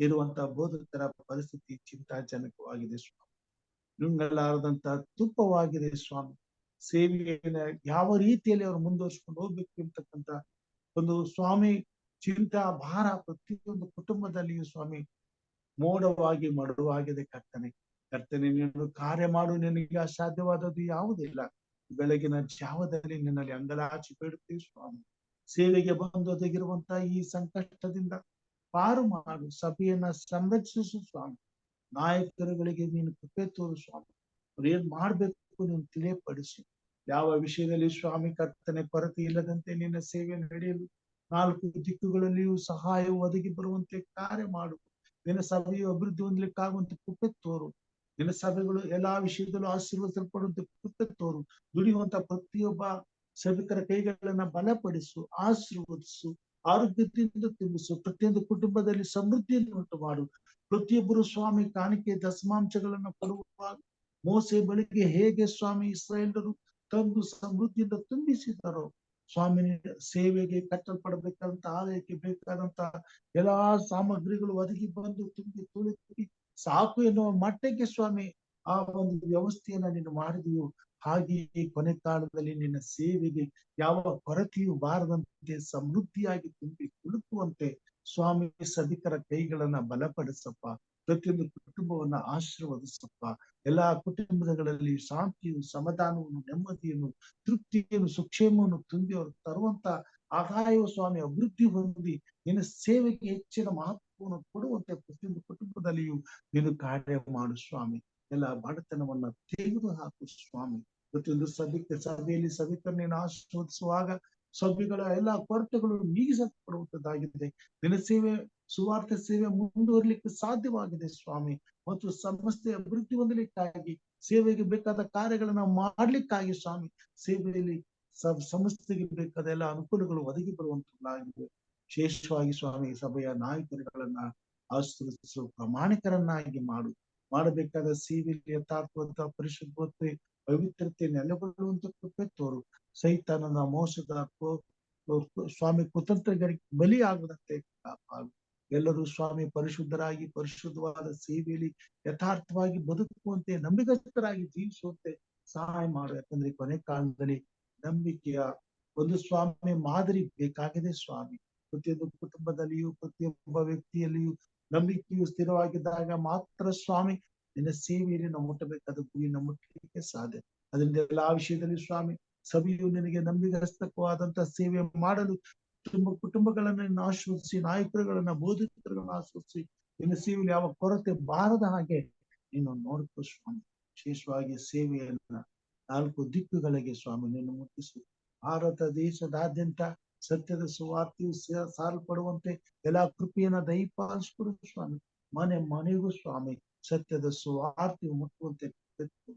ಇರುವಂತಹ ಬೋಧಕರ ಪರಿಸ್ಥಿತಿ ಚಿಂತಾಜನಕವಾಗಿದೆ ಸ್ವಾಮಿ. ನುಂಗಲಾರದಂತ ತುಪ್ಪವಾಗಿದೆ ಸ್ವಾಮಿ. ಸೇವೆಯನ್ನು ಯಾವ ರೀತಿಯಲ್ಲಿ ಅವರು ಮುಂದುವರ್ಸ್ಕೊಂಡು ಹೋಗ್ಬೇಕು ಅಂತಕ್ಕಂಥ ಒಂದು ಸ್ವಾಮಿ ಚಿಂತಾ ಭಾರ ಪ್ರತಿಯೊಂದು ಕುಟುಂಬದಲ್ಲಿಯೂ ಸ್ವಾಮಿ ಮೋಡವಾಗಿ ಮಡುವಾಗಿದೆ ಕರ್ತನೆ. ಕರ್ತನೆ, ನೀನು ಕಾರ್ಯ ಮಾಡು, ನಿನಗೆ ಅಸಾಧ್ಯವಾದದ್ದು ಯಾವುದಿಲ್ಲ. ಬೆಳಗಿನ ಜಾವದಲ್ಲಿ ನಿನ್ನಲ್ಲಿ ಅಂಗಲಾಚಿ ಬೇಡುತ್ತೀವಿ ಸ್ವಾಮಿ. ಸೇವೆಗೆ ಬಂದೊದಗಿರುವಂತ ಈ ಸಂಕಷ್ಟದಿಂದ ಪಾರು ಮಾಡು, ಸಭೆಯನ್ನ ಸಂರಕ್ಷಿಸು ಸ್ವಾಮಿ. ನಾಯಕರುಗಳಿಗೆ ನೀನು ಕೃಪೆ ತೋರು ಸ್ವಾಮಿ. ಅವ್ರು ಏನ್ ಮಾಡ್ಬೇಕು ನೀನು ತಿಳಿಯಪಡಿಸಿ. ಯಾವ ವಿಷಯದಲ್ಲಿ ಸ್ವಾಮಿ ಕರ್ತನೆ ಕೊರತೆ ಇಲ್ಲದಂತೆ ನಿನ್ನ ಸೇವೆ ನಡೆಯಲು 4 ದಿಕ್ಕುಗಳಲ್ಲಿಯೂ ಸಹಾಯ ಒದಗಿ ಬರುವಂತೆ ಕಾರ್ಯ ಮಾಡು. ನಿನ್ನ ಸಭೆಯು ಅಭಿವೃದ್ಧಿ ಹೊಂದಲಿಕ್ಕಾಗುವಂತೆ ಕೃಪೆ ತೋರು. ನಿನ್ನ ಸಭೆಗಳು ಎಲ್ಲಾ ವಿಷಯದಲ್ಲೂ ಆಶೀರ್ವದಿಸಲ್ಪಡುವಂತೆ ಕೃಪೆ ತೋರು. ದುಡಿಯುವಂತ ಪ್ರತಿಯೊಬ್ಬ ಸಭಿಕರ ಕೈಗಳನ್ನ ಬಲಪಡಿಸು, ಆಶೀರ್ವದಿಸು, ಆರೋಗ್ಯದಿಂದ ತುಂಬಿಸು. ಪ್ರತಿಯೊಂದು ಕುಟುಂಬದಲ್ಲಿ ಸಮೃದ್ಧಿಯನ್ನು ಉಂಟು ಮಾಡು. ಪ್ರತಿಯೊಬ್ಬರು ಸ್ವಾಮಿ ಕಾಣಿಕೆ ದಶಮಾಂಶಗಳನ್ನ ಕೊಡುವಾಗ ಮೋಸೆ ಬಳಿಗೆ ಹೇಗೆ ಸ್ವಾಮಿ ಇಸ್ರಾಯೇಲರು ತಂದು ಸಮೃದ್ಧಿಯಿಂದ ತುಂಬಿಸಿದರೋ, ಸ್ವಾಮಿ ಸೇವೆಗೆ ಕಟ್ಟಲ್ಪಡಬೇಕಂತ ಆಲಯಕ್ಕೆ ಬೇಕಾದಂತ ಎಲ್ಲಾ ಸಾಮಗ್ರಿಗಳು ಒದಗಿ ಬಂದು ತುಂಬಿ ತುಳುಕಿ ಸಾಕು ಎನ್ನುವ ಮಟ್ಟಕ್ಕೆ ಸ್ವಾಮಿ ಆ ಒಂದು ವ್ಯವಸ್ಥೆಯನ್ನ ನೀನು ಮಾಡಿದೆಯೋ, ಹಾಗೆಯೇ ಕೊನೆ ಕಾಲದಲ್ಲಿ ನಿನ್ನ ಸೇವೆಗೆ ಯಾವ ಕೊರತೆಯೂ ಬಾರದಂತೆ ಸಮೃದ್ಧಿಯಾಗಿ ತುಂಬಿ ತುಳುಕುವಂತೆ ಸ್ವಾಮಿ ಸಭಿಕರ ಕೈಗಳನ್ನ ಬಲಪಡಿಸಪ್ಪ. ಪ್ರತಿಯೊಂದು ಕುಟುಂಬವನ್ನ ಆಶೀರ್ವದಿಸಪ್ಪ. ಎಲ್ಲಾ ಕುಟುಂಬಗಳಲ್ಲಿ ಶಾಂತಿಯು, ಸಮಾಧಾನವನ್ನು, ನೆಮ್ಮದಿಯನ್ನು, ತೃಪ್ತಿಯನ್ನು, ಸುಕ್ಷೇಮವನ್ನು ತುಂಬಿ ಅವರು ತರುವಂತ ಆದಾಯವು ಸ್ವಾಮಿ ಅಭಿವೃದ್ಧಿ ಹೊಂದಿ ನಿನ್ನ ಸೇವೆಗೆ ಹೆಚ್ಚಿನ ಮಹತ್ವವನ್ನು ಕೊಡುವಂತೆ ಪ್ರತಿಯೊಂದು ಕುಟುಂಬದಲ್ಲಿಯೂ ನೀನು ಕಾರ್ಯ ಮಾಡು ಸ್ವಾಮಿ. ಎಲ್ಲ ಬಡತನವನ್ನ ತೆಗೆದು ಹಾಕು ಸ್ವಾಮಿ. ಪ್ರತಿಯೊಂದು ಸಭೆಯಲ್ಲಿ ಸಭಿಕರನ್ನು ಆಶೀರ್ವದಿಸುವಾಗ ಸಭೆಗಳ ಎಲ್ಲಾ ಕೊರತೆಗಳು ನೀಗಿಸಲ್ಪಡುವಂತದ್ದಾಗಿದೆ. ನಿನ್ನ ಸೇವೆ, ಸುವಾರ್ಥ ಸೇವೆ ಮುಂದುವರಿಲಿಕ್ಕೆ ಸಾಧ್ಯವಾಗಿದೆ ಸ್ವಾಮಿ. ಮತ್ತು ಸಂಸ್ಥೆ ಅಭಿವೃದ್ಧಿ ಹೊಂದಲಿಕ್ಕಾಗಿ, ಸೇವೆಗೆ ಬೇಕಾದ ಕಾರ್ಯಗಳನ್ನ ಮಾಡ್ಲಿಕ್ಕಾಗಿ ಸ್ವಾಮಿ, ಸೇವೆಯಲ್ಲಿ ಸಂಸ್ಥೆಗೆ ಬೇಕಾದ ಎಲ್ಲ ಅನುಕೂಲಗಳು ಒದಗಿ ಬರುವಂತದ್ದಾಗಿದೆ. ವಿಶೇಷವಾಗಿ ಸ್ವಾಮಿ ಸಭೆಯ ನಾಯಕರುಗಳನ್ನ ಆಶೀರ್ವದಿಸು, ಪ್ರಾಮಾಣಿಕರನ್ನಾಗಿ ಮಾಡು. ಮಾಡಬೇಕಾದ ಸೇವೆಯಲ್ಲಿ ಯಥಾರ್ಥವಂತ, ಪರಿಶುದ್ಧತೆ, ಪವಿತ್ರತೆ ನೆಲೆಗೊಳ್ಳುವಂತ ಕೃಪೆ ತೋರು. ಸೈತಾನನ ಮೋಸದ ಸ್ವಾಮಿ ಕುತಂತ್ರಗಳಿಗೆ ಬಲಿ ಆಗದಂತೆ ಕಾಪಾಡು. ಎಲ್ಲರೂ ಸ್ವಾಮಿ ಪರಿಶುದ್ಧರಾಗಿ ಪರಿಶುದ್ಧವಾದ ಸೇವೆಯಲ್ಲಿ ಯಥಾರ್ಥವಾಗಿ ಬದುಕುವಂತೆ, ನಂಬಿಕಸ್ಥರಾಗಿ ಜೀವಿಸುವಂತೆ ಸಹಾಯ ಮಾಡು. ಯಾಕಂದ್ರೆ ಕೊನೆ ಕಾಲದಲ್ಲಿ ನಂಬಿಕೆಯ ಒಂದು ಸ್ವಾಮಿ ಮಾದರಿ ಬೇಕಾಗಿದೆ ಸ್ವಾಮಿ. ಪ್ರತಿಯೊಂದು ಕುಟುಂಬದಲ್ಲಿಯೂ ಪ್ರತಿಯೊಬ್ಬ ವ್ಯಕ್ತಿಯಲ್ಲಿಯೂ ನಂಬಿಕೆಯು ಸ್ಥಿರವಾಗಿದ್ದಾಗ ಮಾತ್ರ ಸ್ವಾಮಿ ನಿನ್ನ ಸೇವೆಯಲ್ಲಿ ನಾವು ಮುಟ್ಟಬೇಕಾದ ಗುರಿನ ಮುಟ್ಟಲಿಕ್ಕೆ ಸಾಧ್ಯ. ಅದರಿಂದ ಎಲ್ಲಾ ವಿಷಯದಲ್ಲಿ ಸ್ವಾಮಿ ಸಭೆಯು ನಿನಗೆ ನಂಬಿಗಸ್ತವಾದಂತ ಸೇವೆ ಮಾಡಲು ಕುಟುಂಬಗಳನ್ನ ಆಶ್ರಯಿಸಿ, ನಾಯಕರುಗಳನ್ನ, ಬೋಧಕರುಗಳನ್ನ ಆಶ್ರಯಿಸಿ, ನಿನ್ನ ಸೇವೆಯಲ್ಲಿ ಯಾವ ಕೊರತೆ ಬಾರದ ಹಾಗೆ ನೀನು ನೋಡ್ಕೋ ಸ್ವಾಮಿ. ವಿಶೇಷವಾಗಿ ಸೇವೆಯನ್ನ 4 ದಿಕ್ಕುಗಳಿಗೆ ಸ್ವಾಮಿ ನೀನು ಮುಟ್ಟಿಸು. ಭಾರತ ದೇಶದಾದ್ಯಂತ ಸತ್ಯದ ಸುವಾರ್ತೆಯು ಸಾರಲ್ಪಡುವಂತೆ ಎಲ್ಲಾ ಕೃಪೆಯನ್ನ ದಯಪಾಲಿಸಿಕೊಡು ಸ್ವಾಮಿ. ಮನೆ ಮನೆಗೂ ಸ್ವಾಮಿ ಸತ್ಯದ ಸುವಾರ್ತೆಯು ಮುಟ್ಟುವಂತೆ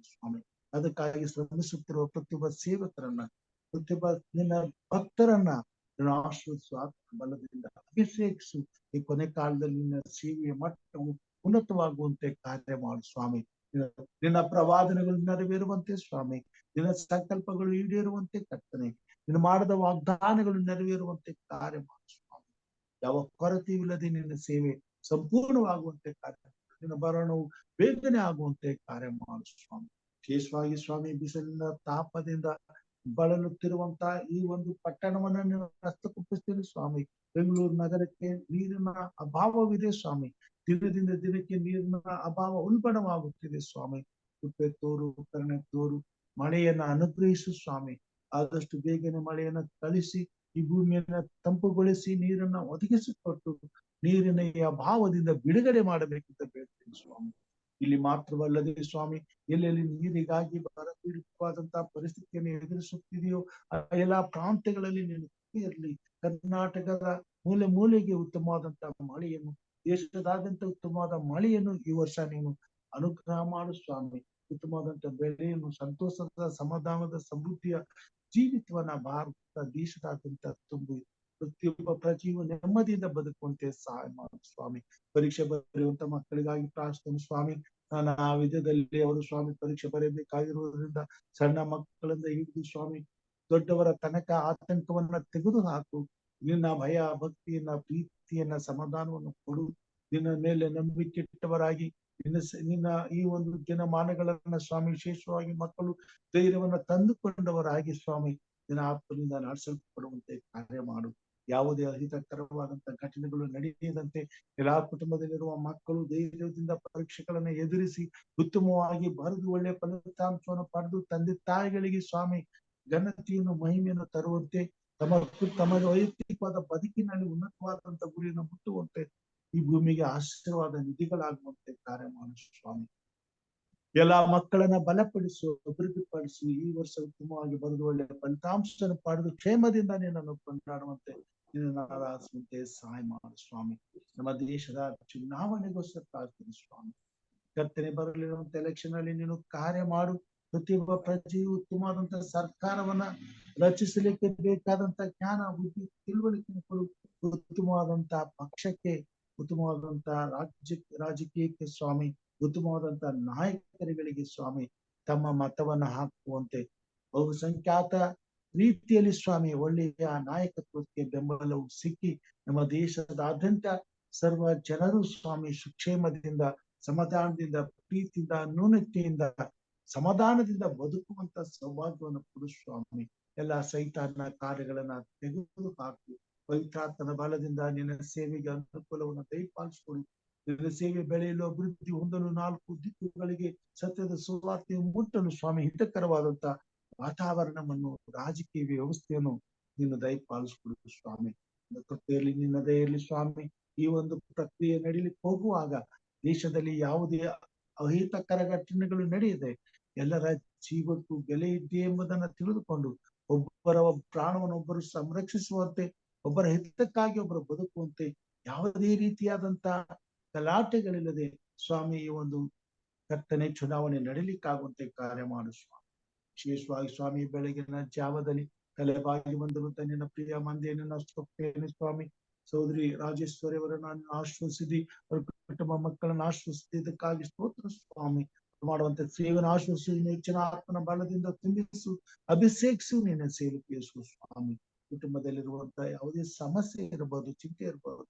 ಸ್ವಾಮಿ. ಅದಕ್ಕಾಗಿ ಶ್ರಮಿಸುತ್ತಿರುವ ಪ್ರತಿಯೊಬ್ಬ ಸೇವಕರನ್ನ, ಪ್ರತಿಯೊಬ್ಬ ನಿನ್ನ ಭಕ್ತರನ್ನ ಆಶ್ರಯಿಸುವ ಬಲದಿಂದ ಅಭಿಷೇಕಿಸು. ಈ ಕೊನೆ ಕಾಲದಲ್ಲಿ ನಿನ್ನ ಸೇವೆಯ ಮಟ್ಟವು ಉನ್ನತವಾಗುವಂತೆ ಕಾರ್ಯ ಮಾಡು ಸ್ವಾಮಿ. ನಿನ್ನ ಪ್ರವಾದನೆಗಳು ನೆರವೇರುವಂತೆ ಸ್ವಾಮಿ, ನಿನ್ನ ಸಂಕಲ್ಪಗಳು ಈಡೇರುವಂತೆ ಕರ್ತನೆ, ನೀನು ಮಾಡಿದ ವಾಗ್ದಾನಗಳು ನೆರವೇರುವಂತೆ ಕಾರ್ಯ ಮಾಡು ಸ್ವಾಮಿ. ಯಾವ ಕೊರತೆಯಿಲ್ಲದೆ ನಿನ್ನ ಸೇವೆ ಸಂಪೂರ್ಣವಾಗುವಂತೆ ಕಾರ್ಯ, ನಿನ್ನ ಬರಣವು ಬೇಗನೆ ಆಗುವಂತೆ ಕಾರ್ಯ ಮಾಡು ಸ್ವಾಮಿ. ವಿಶೇಷವಾಗಿ ಸ್ವಾಮಿ ಬಿಸಿಲಿನ ತಾಪದಿಂದ ಬಳಲುತ್ತಿರುವಂತ ಈ ಒಂದು ಪಟ್ಟಣವನ್ನ ನೀವು ಹಸ್ತಕೊಪ್ಪಿಸ್ತೀರಿ ಸ್ವಾಮಿ. ಬೆಂಗಳೂರು ನಗರಕ್ಕೆ ನೀರಿನ ಅಭಾವವಿದೆ ಸ್ವಾಮಿ. ದಿನದಿಂದ ದಿನಕ್ಕೆ ನೀರಿನ ಅಭಾವ ಉಲ್ಬಣವಾಗುತ್ತಿದೆ ಸ್ವಾಮಿ. ಕೃಪೆ ತೋರು, ಕರುಣೆ ತೋರು, ಮಳೆಯನ್ನ ಅನುಗ್ರಹಿಸು ಸ್ವಾಮಿ. ಆದಷ್ಟು ಬೇಗನೆ ಮಳೆಯನ್ನ ಕಳಿಸಿ ಈ ಭೂಮಿಯನ್ನ ತಂಪುಗೊಳಿಸಿ ನೀರನ್ನ ಒದಗಿಸಿಕೊಟ್ಟು ನೀರಿನ ಈ ಅಭಾವದಿಂದ ಬಿಡುಗಡೆ ಮಾಡಬೇಕಂತ ಬೇಡ್ತೀನಿ ಸ್ವಾಮಿ. ಇಲ್ಲಿ ಮಾತ್ರವಲ್ಲದೆ ಸ್ವಾಮಿ, ಎಲ್ಲೆಲ್ಲಿ ನೀರಿಗಾಗಿ ಬರಪೀಡಿತವಾದಂತಹ ಪರಿಸ್ಥಿತಿಯನ್ನು ಎದುರಿಸುತ್ತಿದೆಯೋ ಆ ಎಲ್ಲಾ ಪ್ರಾಂತ್ಯಗಳಲ್ಲಿ ನೀನು ಇರಲಿ. ಕರ್ನಾಟಕದ ಮೂಲೆ ಮೂಲೆಗೆ ಉತ್ತಮವಾದಂತಹ ಮಳೆಯನ್ನು, ದೇಶದಾದ್ಯಂತ ಉತ್ತಮವಾದ ಮಳೆಯನ್ನು ಈ ವರ್ಷ ನೀನು ಅನುಗ್ರಹ ಮಾಡು ಸ್ವಾಮಿ. ಉತ್ತಮವಾದಂತಹ ಬೆಳೆಯನ್ನು, ಸಂತೋಷದ, ಸಮಾಧಾನದ, ಸಮೃದ್ಧಿಯ ಜೀವಿತವನ್ನ ಭಾರತ ದೇಶದಾದ್ಯಂತ ತುಂಬಿ ಪ್ರತಿಯೊಬ್ಬ ಪ್ರಜೀವ ನೆಮ್ಮದಿಯಿಂದ ಬದುಕುವಂತೆ ಸಹಾಯ ಮಾಡು ಸ್ವಾಮಿ. ಪರೀಕ್ಷೆ ಬರೆಯುವಂತ ಮಕ್ಕಳಿಗಾಗಿ ಪ್ರಾರ್ಥನೆ ಸ್ವಾಮಿ. ಆ ವಿಧದಲ್ಲಿ ಅವರು ಸ್ವಾಮಿ ಪರೀಕ್ಷೆ ಬರೆಯಬೇಕಾಗಿರುವುದರಿಂದ ಸಣ್ಣ ಮಕ್ಕಳಿಂದ ಹಿಡಿದು ಸ್ವಾಮಿ ದೊಡ್ಡವರ ತನಕ ಆತಂಕವನ್ನ ತೆಗೆದು ಹಾಕು. ನಿನ್ನ ಭಯ, ಭಕ್ತಿಯನ್ನ, ಪ್ರೀತಿಯನ್ನ, ಸಮಾಧಾನವನ್ನು ಕೊಡು. ನಿನ್ನ ಮೇಲೆ ನಂಬಿಕೆ ಇಟ್ಟವರಾಗಿ ನಿನ್ನ ಈ ಒಂದು ದಿನಮಾನಗಳನ್ನ ಸ್ವಾಮಿ, ವಿಶೇಷವಾಗಿ ಮಕ್ಕಳು ಧೈರ್ಯವನ್ನ ತಂದುಕೊಂಡವರಾಗಿ ಸ್ವಾಮಿ ನಿನ್ನ ಆತ್ಮದಿಂದ ನಡೆಸಲ್ಪಡುವಂತೆ ಕಾರ್ಯ ಮಾಡು. ಯಾವುದೇ ಅಹಿತಕರವಾದಂತ ಘಟನೆಗಳು ನಡೆಯದಂತೆ ಎಲ್ಲಾ ಕುಟುಂಬದಲ್ಲಿರುವ ಮಕ್ಕಳು ಧೈರ್ಯದಿಂದ ಪರೀಕ್ಷೆಗಳನ್ನು ಎದುರಿಸಿ ಉತ್ತಮವಾಗಿ ಬರೆದು ಒಳ್ಳೆಯ ಫಲಿತಾಂಶವನ್ನು ಪಡೆದು ತಂದೆ ತಾಯಿಗಳಿಗೆ ಸ್ವಾಮಿ ಘನತೆಯನ್ನು ಮಹಿಮೆಯನ್ನು ತರುವಂತೆ ತಮ್ಮ ವೈಯಕ್ತಿಕವಾದ ಬದುಕಿನಲ್ಲಿ ಉನ್ನತವಾದಂತ ಗುರಿಯನ್ನು ಮುಟ್ಟುವಂತೆ ಈ ಭೂಮಿಗೆ ಆಶೀರ್ವಾದ ನಿಧಿಗಳಾಗುವಂತೆ ಕಾರ್ಯ ಮಾಡು ಸ್ವಾಮಿ. ಎಲ್ಲಾ ಮಕ್ಕಳನ್ನ ಬಲಪಡಿಸು, ಅಭಿವೃದ್ಧಿಪಡಿಸು. ಈ ವರ್ಷ ಉತ್ತಮವಾಗಿ ಬರೆದು ಒಳ್ಳೆಯ ಫಲಿತಾಂಶವನ್ನು ಪಡೆದು ಕ್ಷೇಮದಿಂದ ನಿನ್ನನ್ನು ಕೊಂಡಾಡುವಂತೆ ನಿನ್ನನ್ನು ಆರಾಧಿಸುವಂತೆ ಸಹಾಯ ಮಾಡು ಸ್ವಾಮಿ. ನಮ್ಮ ದೇಶದ ಚುನಾವಣೆಗೋಸ್ಕರ ಪ್ರಾರ್ಥನೆ ಸ್ವಾಮಿ. ಕರ್ತನೆ ಬರಲಿರುವಂತ ಎಲೆಕ್ಷನ್ ಅಲ್ಲಿ ನೀನು ಕಾರ್ಯ ಮಾಡು. ಪ್ರತಿಯೊಬ್ಬ ಪ್ರಜೆಯು ಉತ್ತಮವಾದಂತಹ ಸರ್ಕಾರವನ್ನ ರಚಿಸಲಿಕ್ಕೆ ಬೇಕಾದಂತ ಜ್ಞಾನ, ಬುದ್ಧಿ, ತಿಳುವಳಿಕೆ ಕೊಡು. ಉತ್ತಮವಾದಂತಹ ಪಕ್ಷಕ್ಕೆ, ಉತ್ತಮವಾದಂತಹ ರಾಜಕೀಯಕ್ಕೆ ಸ್ವಾಮಿ, ಉತ್ತಮವಾದಂತಹ ನಾಯಕರುಗಳಿಗೆ ಸ್ವಾಮಿ ತಮ್ಮ ಮತವನ್ನ ಹಾಕುವಂತೆ ಬಹುಸಂಖ್ಯಾತ ರೀತಿಯಲ್ಲಿ ಸ್ವಾಮಿ ಒಳ್ಳೆಯ ನಾಯಕತ್ವಕ್ಕೆ ಬೆಂಬಲವು ಸಿಕ್ಕಿ ನಮ್ಮ ದೇಶದಾದ್ಯಂತ ಸರ್ವ ಜನರು ಸ್ವಾಮಿ ಸುಕ್ಷೇಮದಿಂದ, ಸಮಾಧಾನದಿಂದ, ಪ್ರೀತಿಯಿಂದ, ನ್ಯೂನತೆಯಿಂದ, ಸಮಾಧಾನದಿಂದ ಬದುಕುವಂತ ಸೌಭಾಗ್ಯವನ್ನು ಕೊಡು ಸ್ವಾಮಿ. ಎಲ್ಲ ಸೈತಾನ ಕಾರ್ಯಗಳನ್ನ ತೆಗೆದು ಹಾಕಿ ಪವಿತ್ರಾತ್ಮನ ಬಲದಿಂದ ನಿನ್ನ ಸೇವೆಗೆ ಅನುಕೂಲವನ್ನು ದಯಪಾಲಿಸಿಕೊಡು. ನಿನ್ನ ಸೇವೆ ಬೆಳೆಯಲು, ಅಭಿವೃದ್ಧಿ ಹೊಂದಲು, 4 ದಿಕ್ಕುಗಳಿಗೆ ಸತ್ಯದ ಸುವಾರ್ತೆಯು ಮುಟ್ಟಲು ಸ್ವಾಮಿ ಹಿತಕರವಾದಂತ ವಾತಾವರಣವನ್ನು, ರಾಜಕೀಯ ವ್ಯವಸ್ಥೆಯನ್ನು ನೀನು ದಯಪಾಲಿಸಿಕೊಡು ಸ್ವಾಮಿ. ಕೃಪೆಯಲ್ಲಿ ನಿನ್ನ ದಯೆಯಲ್ಲಿ ಸ್ವಾಮಿ ಈ ಒಂದು ಪ್ರಕ್ರಿಯೆ ನಡೀಲಿಕ್ಕೆ ಹೋಗುವಾಗ ದೇಶದಲ್ಲಿ ಯಾವುದೇ ಅಹಿತಕರ ಘಟನೆಗಳು ನಡೆಯದೆ ಎಲ್ಲರ ಜೀವಕ್ಕೂ ಬೆಲೆ ಇದೆ ಎಂಬುದನ್ನು ತಿಳಿದುಕೊಂಡು ಒಬ್ಬರ ಪ್ರಾಣವನ್ನು ಒಬ್ಬರು ಸಂರಕ್ಷಿಸುವಂತೆ, ಒಬ್ಬರ ಹಿತಕ್ಕಾಗಿ ಒಬ್ಬರು ಬದುಕುವಂತೆ, ಯಾವುದೇ ರೀತಿಯಾದಂತ ಗಲಾಟೆಗಳಿಲ್ಲದೆ ಸ್ವಾಮಿ ಈ ಒಂದು ಕರ್ತನೆ ಚುನಾವಣೆ ನಡೀಲಿಕ್ಕಾಗುವಂತೆ ಕಾರ್ಯ ಮಾಡು ಸ್ವಾಮಿ. ವಿಶೇಷವಾಗಿ ಸ್ವಾಮಿ ಬೆಳಗಿನ ಜಾವದಲ್ಲಿ ತಲೆಬಾಗಿ ಬಂದಿರುವಂತ ನಿನ್ನ ಪ್ರಿಯ ಮಂದಿಯನ್ನು ಸ್ತುತಿಸುತ್ತೇನೆ ಸ್ವಾಮಿ. ಸಹೋದರಿ ರಾಜೇಶ್ವರಿ ಅವರನ್ನು ಆಶ್ವಸಿದಿ, ಅವರ ಕುಟುಂಬ ಮಕ್ಕಳನ್ನು ಆಶ್ವಸಿದ್ದಕ್ಕಾಗಿ ಸ್ತೋತ್ರ ಸ್ವಾಮಿ. ಮಾಡುವಂತ ಸೇವೆಯನ್ನು ಆಶ್ವಸಿಸಿ, ಹೆಚ್ಚಿನ ಆತ್ಮನ ಬಲದಿಂದ ತುಂಬಿಸು, ಅಭಿಷೇಕಿಸು, ನಿನ್ನ ಸೇವಿಸು ಸ್ವಾಮಿ. ಕುಟುಂಬದಲ್ಲಿರುವಂತ ಯಾವುದೇ ಸಮಸ್ಯೆ ಇರಬಹುದು, ಚಿಂತೆ ಇರಬಹುದು,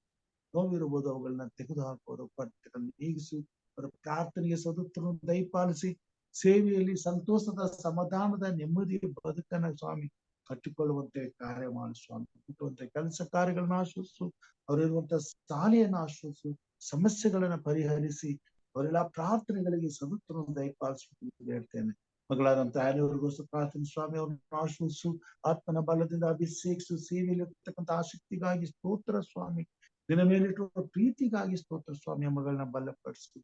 ನೋವಿರಬಹುದು, ಅವುಗಳನ್ನ ತೆಗೆದು ಹಾಕುವುದು, ಪಟ್ಟಗಳನ್ನು ನೀಗಿಸು. ಅವರ ಪ್ರಾರ್ಥನೆಗೆ ಸದುತ್ತರವನ್ನು ದಯಪಾಲಿಸಿ ಸೇವೆಯಲ್ಲಿ ಸಂತೋಷದ, ಸಮಾಧಾನದ, ನೆಮ್ಮದಿಯ ಬದುಕನ್ನ ಸ್ವಾಮಿ ಕಟ್ಟಿಕೊಳ್ಳುವಂತೆ ಕಾರ್ಯ ಮಾಡು ಸ್ವಾಮಿ. ಹುಟ್ಟುವಂತ ಕೆಲಸ ಕಾರ್ಯಗಳನ್ನ ಆಶ್ವಸಿಸು, ಅವರಿರುವಂತ ಶಾಲೆಯನ್ನು ಆಶ್ವಸಿಸು, ಸಮಸ್ಯೆಗಳನ್ನ ಪರಿಹರಿಸಿ ಅವರೆಲ್ಲ ಪ್ರಾರ್ಥನೆಗಳಿಗೆ ಸದುತ್ತರವನ್ನು ದಯಪಾಲಿಸಿ ಹೇಳ್ತೇನೆ. ಮಗಳಾದಂತ ಆನೆಯವರಿಗೋಸ್ಕರ ಪ್ರಾರ್ಥನೆ ಸ್ವಾಮಿ. ಅವ್ರನ್ನ ಆಶ್ವಸಿಸು, ಆತ್ಮನ ಬಲದಿಂದ ಅಭಿಷೇಕಿಸು. ಸೇವೆಯಲ್ಲಿ ಇರ್ತಕ್ಕಂಥ ಆಸಕ್ತಿಗಾಗಿ ಸ್ತೋತ್ರ ಸ್ವಾಮಿ. ನಿನ್ನ ಮೇಲಿಟ್ಟಿರುವ ಪ್ರೀತಿಗಾಗಿ ಸ್ತೋತ್ರ ಸ್ವಾಮಿ. ಮಗಳನ್ನ ಬಲಪಡಿಸು.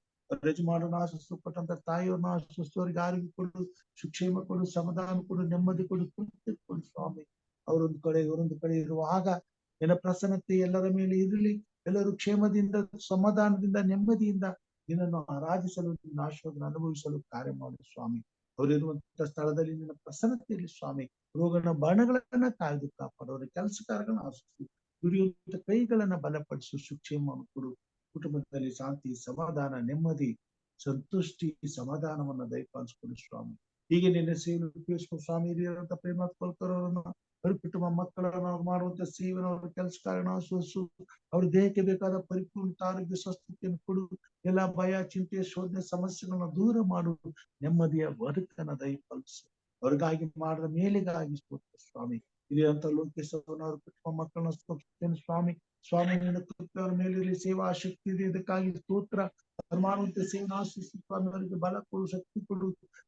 ಯಜಮಾನರನ್ನ ಆಶ್ವಸಿಸು, ಕೊಟ್ಟಂತ ತಾಯಿಯವ್ರನ್ನ ಆಶ್ವಸಿಸು. ಅವರಿಗೆ ಆರೋಗ್ಯ ಕೊಡು, ಸುಕ್ಷೇಮ ಕೊಡು, ಸಮಾಧಾನ ಕೊಡು, ನೆಮ್ಮದಿ ಕೊಡು, ತೃಪ್ತಿ ಕೊಡು ಸ್ವಾಮಿ. ಅವರೊಂದು ಕಡೆ ಇವರೊಂದು ಕಡೆ ಇರುವಾಗ ನಿನ್ನ ಪ್ರಸನ್ನತೆ ಎಲ್ಲರ ಮೇಲೆ ಇರಲಿ. ಎಲ್ಲರೂ ಕ್ಷೇಮದಿಂದ, ಸಮಾಧಾನದಿಂದ, ನೆಮ್ಮದಿಯಿಂದ ನಿನ್ನನ್ನು ಆರಾಧಿಸಲು, ನಿನ್ನ ಆಶೀರ್ವಾದ ಅನುಭವಿಸಲು ಕಾರ್ಯ ಮಾಡು ಸ್ವಾಮಿ. ಅವರಿರುವಂತಹ ಸ್ಥಳದಲ್ಲಿ ನಿನ್ನ ಪ್ರಸನ್ನತೆಯಲ್ಲಿ ಸ್ವಾಮಿ ರೋಗನ ಬಾಣಗಳನ್ನ ಕಾಯ್ದು ಕಾಪಾಡು. ಅವರ ಕೆಲಸ ಕಾರ್ಯಗಳನ್ನ ಆಶ್ವಸಿಸು. ದುಡಿಯುವಂತ ಕೈಗಳನ್ನ ಬಲಪಡಿಸು, ಸುಕ್ಷೇಮವನ್ನು ಕೊಡು. ಕುಟುಂಬದಲ್ಲಿ ಶಾಂತಿ, ಸಮಾಧಾನ, ನೆಮ್ಮದಿ, ಸಂತುಷ್ಟಿ, ಸಮಾಧಾನವನ್ನ ದಯಪಾಲಿಸಿಕೊಡು ಸ್ವಾಮಿ. ಹೀಗೆ ನಿನ್ನ ಸೇವೆ ಉಪಯೋಗಿಸಿಕೊಂಡು ಸ್ವಾಮಿ ಹಿರಿಯರಂತ ಪ್ರೇಮಾತ್ಮಕರವರನ್ನ, ಅವ್ರ ಕುಟುಂಬ ಮಕ್ಕಳನ್ನ, ಅವ್ರು ಮಾಡುವಂತ ಸೇವೆನ, ಅವ್ರ ಕೆಲಸ ಕಾರ್ಯನ ಆಶ್ವಸಿಸು. ಅವ್ರ ದೇಹಕ್ಕೆ ಬೇಕಾದ ಪರಿಪೂರ್ಣ ಆರೋಗ್ಯ ಸ್ವಸ್ಥತೆಯನ್ನು ಕೊಡು. ಎಲ್ಲ ಭಯ, ಚಿಂತೆ, ಶೋಧನೆ, ಸಮಸ್ಯೆಗಳನ್ನ ದೂರ ಮಾಡು. ನೆಮ್ಮದಿಯ ಬದುಕನ್ನ ದಯಪಾಲಿಸು. ಅವ್ರಿಗಾಗಿ ಮಾಡಿದ ಮೇಲಿಗಾಗಿ ಸ್ತೋತ್ರ ಸ್ವಾಮಿ. ಹಿರಿಯಂತ ಲೋಕೇಶ್ವರನ ಅವ್ರ ಕುಟುಂಬ ಮಕ್ಕಳನ್ನ ಸ್ತೋತ್ರಿಸ್ತೇನೆ ಸ್ವಾಮಿ. ಸ್ವಾಮಿ ನಿನ್ನ ಕೃಪೆ ಅವ್ರ ಮೇಲಿರಲಿ. ಸೇವಾ ಶಕ್ತಿ ಇದೆ, ಇದಕ್ಕಾಗಿ ಸ್ತೋತ್ರ. ಅವ್ರು ಮಾಡುವಂತ ಸೇವೆನ ಆಶ್ವಸಿಸು ಸ್ವಾಮಿ. ಅವರಿಗೆ ಬಲ ಕೊಡು, ಶಕ್ತಿ ಕೊಡು,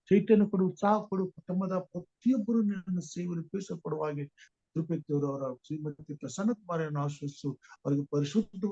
ಚೈತನ್ಯ ಕೊಡು, ಉತ್ಸಾಹ ಕೊಡು. ಕುಟುಂಬದ ಪ್ರತಿಯೊಬ್ಬರು ನಿನ್ನ ಸೇವೆಯಲ್ಲಿ ಉಪಯೋಗಿಸಲ್ಪಡುವ ಹಾಗೆ ಕೃಪೆ ತೋರು. ಅವರ ಶ್ರೀಮತಿ ಪ್ರಸನ್ನ ಕುಮಾರನ್ನು ಆಶ್ವಸಿಸು. ಅವರಿಗೆ ಪರಿಶುದ್ಧ